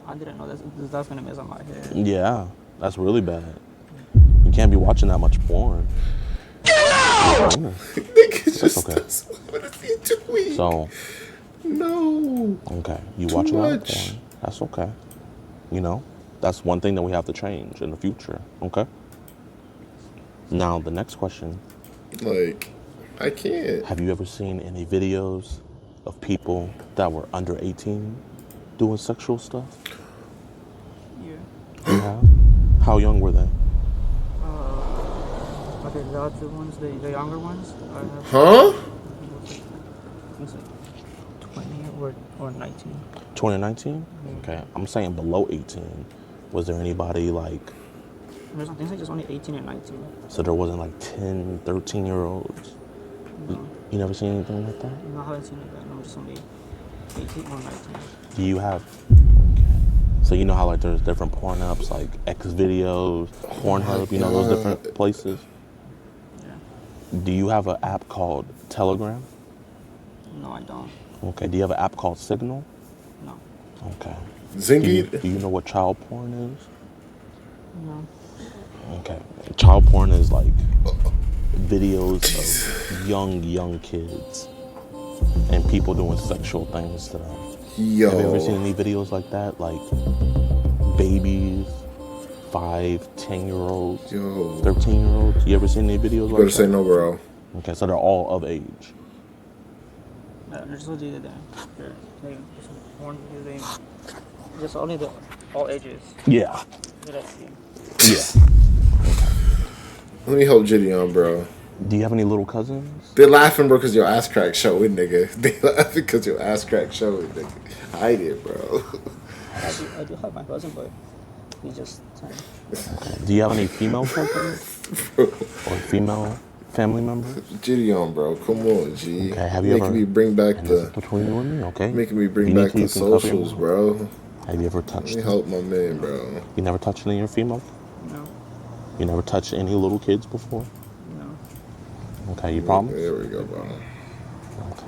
I didn't know that's gonna mess up my head. Yeah. That's really bad. You can't be watching that much porn. Nigga just okay. doesn't want to be doing. So, No. okay. You Too watch a lot of much. porn. That's okay. That's one thing that we have to change in the future. Okay? Now, the next question. Like, I can't. Have you ever seen any videos of people that were under 18 doing sexual stuff? Yeah. You have? How young were they? Okay, the other ones, the younger ones, I have. Huh? It's like 20 or 19. 2019? Okay. I'm saying below 18. Was there anybody like, There's things like just only 18 and 19. so there wasn't like 10, 13-year-olds? No, You never seen anything like that? no, I haven't seen like that. No, just only 18 or 19. Do you have, okay. So you know how like there's different porn apps like X videos, Pornhub, those different places? Yeah. Do you have an app called Telegram? No, I don't. Okay. Do you have an app called Signal? No. Okay. Zingy. Do you know what child porn is? No. Okay. Child porn is like videos of young kids and people doing sexual things to them. Yo. Have you ever seen any videos like that? Like babies, 5, 10-year-olds, Yo. 13-year-olds? You ever seen any videos like Better that? say no, bro. Okay, so they're all of age. There's no data there. They're just porn videos. Just only the all ages Yeah. that I see. Yeah. Let me help Jidion, bro. Do you have any little cousins? They're laughing, bro, because your ass crack showing, nigga. They laughing because your ass crack showing, nigga. Hide it, bro. I do have my cousin, but he just turned. Do you have any female cousins? Or female family members? Gideon, bro, come on, G. Okay, have you making ever... me bring back And this is the between you and me, okay? making me If bring you need back to, you the can cover your socials, mouth. bro. Have you ever Let touched me them? help my man, bro. You never touched any of your female? No, You never touched any little kids before? no. Okay, you promise? There we go, bro. Okay.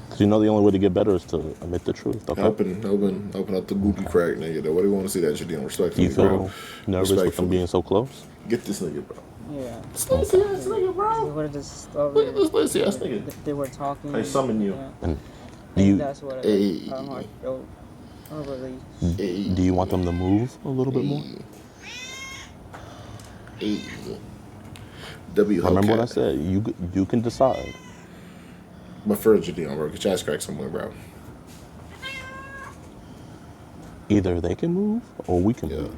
Because you know the only way to get better is to admit the truth, okay? Helping out the booty crack, nigga. Though. What do you want to see that Gideon? Respectfully, You feel bro. nervous with them Respectfully. being so close? Get this nigga, bro. Yeah. Lazy ass nigga, bro. They were just stuff. Look at this lazy ass nigga. They were talking. I summon you. Yeah. And do you That's what Hey. I don't know. I felt. I don't really. Hey. do you want them to move a little bit more? Hey. W. Remember what I Hellcat. said? You can decide. But first, Gideon, bro, get your ass cracked somewhere, bro. Either they can move or we can Yeah. move.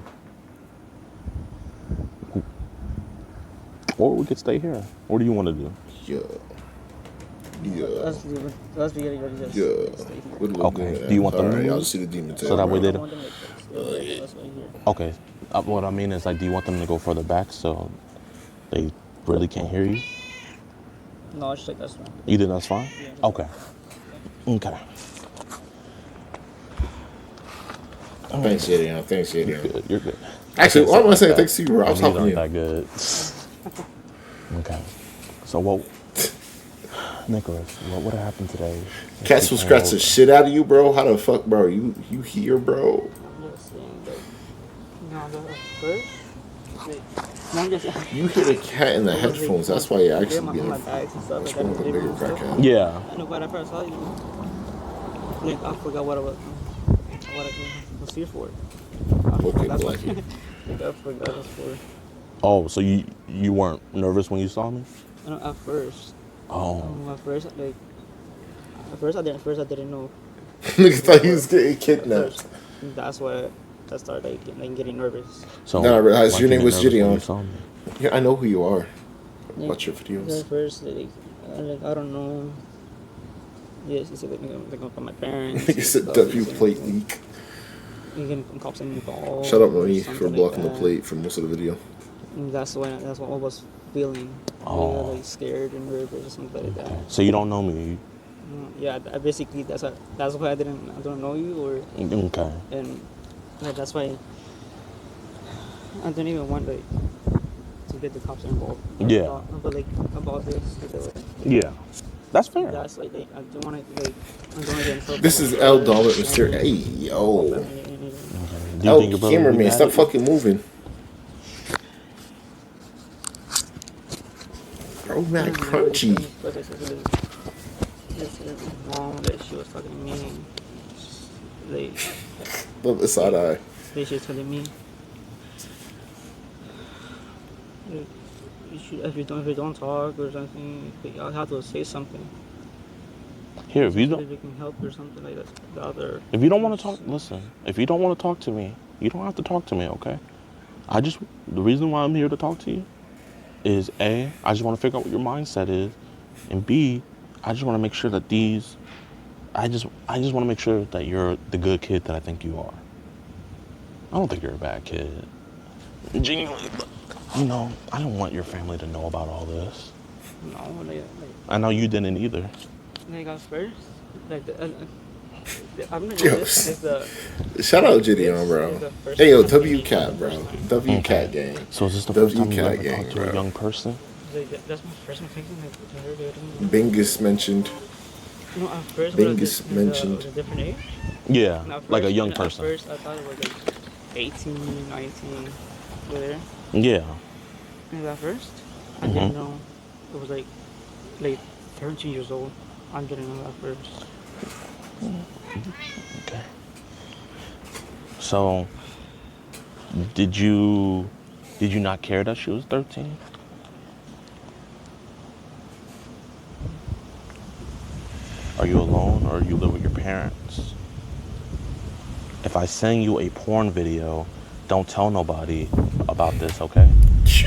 Or we could stay here. What do you want to do? Yeah. Yeah. Let's be ready. Just Yeah. stay here. What do we Okay. do? Do you want them to Alright, move? I'll see the demon tail. So that way bro. they I don't... want them to stay. Let's wait here. Okay. What I mean is, like, do you want them to go further back so they really can't hear you? No, it's like that's fine. You think that's fine? Yeah. Okay. Okay. Thanks, Gideon. Thanks, Gideon. Good. You're good. Actually, why am I saying that. thanks to you, bro? I was My knees helping aren't you. that good. Okay. So what, Nicholas? What would have happened today? if Cats we will scratch the called- shit out of you, bro. How the fuck, bro? You here, bro? I'm just saying that. No, the first. Wait. No, I'm just. You hit a cat in the headphones. That's why you're actually my being. bags and stuff That's like one of that. the bigger and stuff. crackheads. Yeah. I know, but I first saw you. Like, I forgot what I was here for. Okay, That's what Blackie. I forgot it was for. Oh, so you weren't nervous when you saw me? No, at first. Oh. At first I didn't know. Nigga thought he was getting At kidnapped. first. That's why I started getting nervous. So Then I realized why'd your you name get was nervous when Jidion. you saw me? Yeah, I know who you are. Yeah. Watch your videos. At first, I don't know. Yes, he said they're gonna call my parents. Nigga said stuff. W He said, plate leak. You can call some ball. Shut up, or me, something for like blocking the that. plate for most of the video. And that's what I was feeling. Oh. Like scared and nervous or something like that. So you don't know me? Yeah, basically that's why I don't know you Okay. and that's why I don't even want to get the cops involved. Yeah. About this. Yeah. That's fair. That's I don't want to I'm going to get in trouble. This is L Dominant Mysterio. Hey, yo. Do you L think your brother would be cameraman, mad stop at you? fucking moving. Bro, mad crunchy. This mom that she was talking to me. Love the side eye. She was telling me. If you don't talk or something, I'll have to say something. Here, if you If don't, you can help or something like that. The other. if you don't want to talk, listen. If you don't want to talk to me, you don't have to talk to me, okay? The reason why I'm here to talk to you is A, I just want to figure out what your mindset is, and B, I just want to make sure that I just want to make sure that you're the good kid that I think you are. I don't think you're a bad kid. Genuinely, I don't want your family to know about all this. No, I know you didn't either. at first, I'm not Yo, shout out Jidion, bro. Hey, yo, W Cat, bro. W Cat gang. So is this the first time you W-Cat ever gang, talked to a bro. young person? That's my first one thinking Bingus mentioned. No, at first Bingus mentioned. was a different age. Yeah, At like a first- young At person. first, I thought it was like 18, 19, there. Yeah. And at first, I Mhm. didn't know it was like 13 years old. I didn't know at first. Okay. So, did you not care that she was 13? Are you alone or you live with your parents? if I send you a porn video, don't tell nobody about this, okay?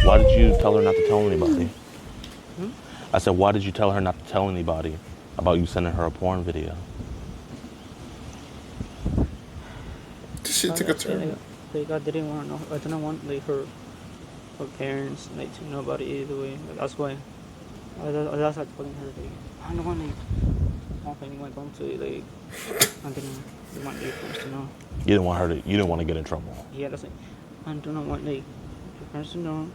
Why did you tell her not to tell anybody? I said, why did you tell her not to tell anybody about you sending her a porn video? This shit took a turn. Like I didn't want to know. I didn't want like her parents like to know about it either way. Like, that's why. That's like telling her like I don't want anyone going to like I didn't want your parents to know. You didn't want to get in trouble. Yeah, that's like I do not want like your parents to know.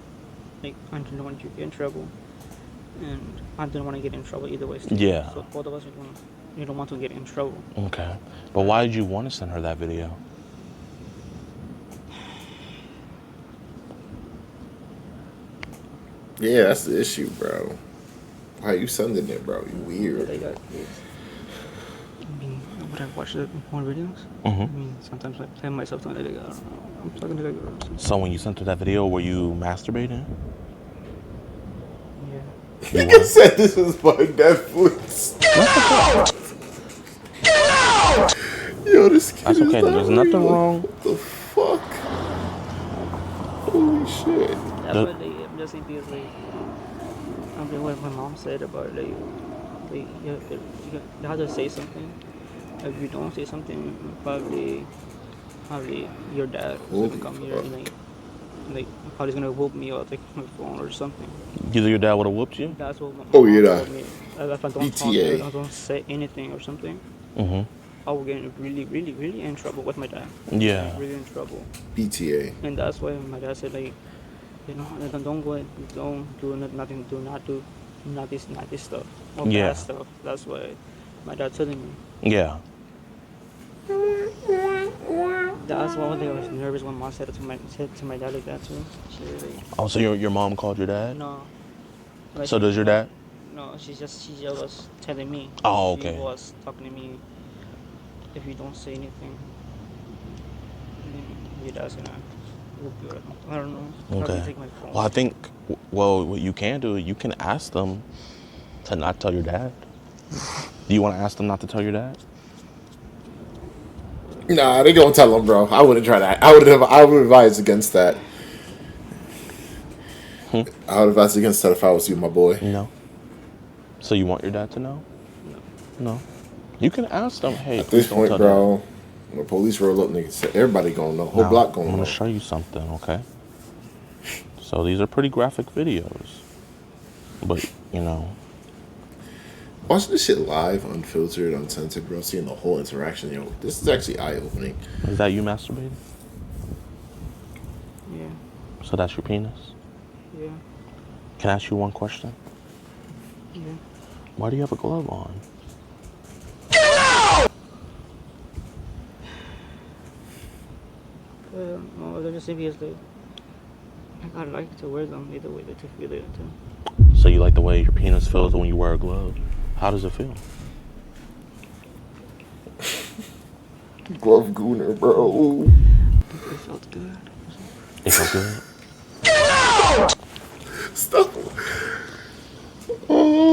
Like I don't want you to get in trouble, and I didn't want to get in trouble either way. Still. Yeah. So both of us you don't want to get in trouble. Okay. But why did you want to send her that video? Yeah, that's the issue, bro. Why you sending it, bro? You weird. I mean, would I watch the porn videos? Mm-hmm. I mean, sometimes I play myself talking to the girl. I don't know. I'm talking to the girl. So when you sent her that video, were you masturbating? Yeah. Nigga said this was my Netflix. Yo, this kid That's okay. is not There's nothing real. wrong. What the fuck? Holy shit. That's what I'm just saying because like, I mean, what my mom said about like you have to say something. If you don't say something, probably your dad is gonna come here and like probably he's gonna whoop me or take my phone or something. Either your dad would have whooped you? That's what my Oh, mom yeah. told me. If I don't talk, PTA. if I don't say anything or something, Mm-hmm. I will get really in trouble with my dad. Yeah. Really in trouble. BTA. And that's why my dad said like, you know, don't go and don't do nothing, do not do not this stuff or Yeah. bad stuff. That's why my dad telling me. Yeah. That's why I was nervous when mom said it to my dad like that too. She was like, Oh, so your mom called your dad? no. Like, So does your dad? No, she just was telling me. Oh, okay. She was talking to me. If you don't say anything, then your dad's gonna whoop you. I don't know. Probably Okay. take my phone. Well, I think, what you can do, you can ask them to not tell your dad. Do you want to ask them not to tell your dad? Nah, they gonna tell him, bro. I wouldn't try that. I would advise against that. I would advise against that if I was you, my boy. No. So you want your dad to know? No. You can ask them, hey, At this please don't point, tell bro, when the police roll up, niggas, everybody gonna know. Whole Now, block I'm gonna going know. to show you something, okay? So these are pretty graphic videos. But, you know, Watching this shit live, unfiltered, uncensored, bro, seeing the whole interaction, yo, this is actually eye-opening. is that you masturbating? Yeah, So that's your penis? yeah, Can I ask you one question? yeah. Why do you have a glove on? No, they're just obviously. I like to wear them either way to feel it too. So you like the way your penis feels when you wear a glove? How does it feel? Glove gooner, bro. It felt good. It feels good? Stop.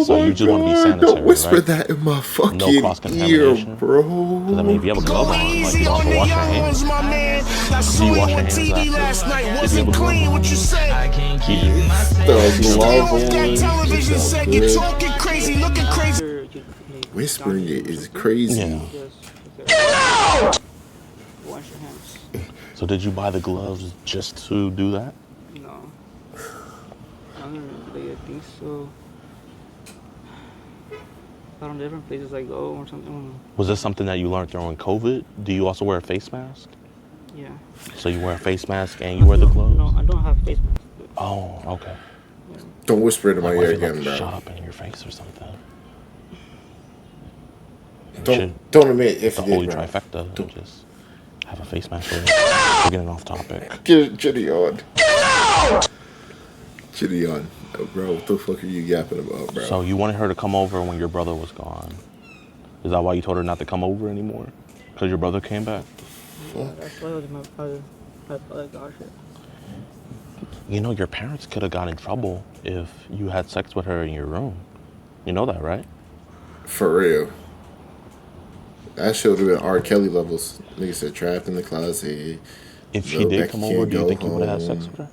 So you just want to be sanitary, Don't whisper right? that in my fucking No ear, cross-contamination? bro. Because I mean, if you have a glove on, like, you don't have to wash your hands. Do you wash your hands after? If you have a glove on, The glove on. It's all good. Whispering it is crazy. Yeah. Wash your hands. So did you buy the gloves just to do that? No. I don't really think so. I don't know, different places I go or something. Was this something that you learned during COVID? Do you also wear a face mask? Yeah. So you wear a face mask and you wear the gloves? No, I don't have face mask. Oh, okay. Don't whisper it in my Like, ear what if you, again, like, shut bro. up in your face or something? Don't admit if The you holy did, bro. trifecta and just have a face mask on. We're getting off topic. Get Jidion. Jidion. Oh, bro, what the fuck are you yapping about, bro? So you wanted her to come over when your brother was gone. Is that why you told her not to come over anymore? Because your brother came back? Yeah, that's why my father got it. You know, your parents could have got in trouble if you had sex with her in your room. You know that, right? For real. That shit would have been R. Kelly levels. Nigga said trapped in the closet. If he Little did Becky come over, can't do you go think you would have had sex home. with her?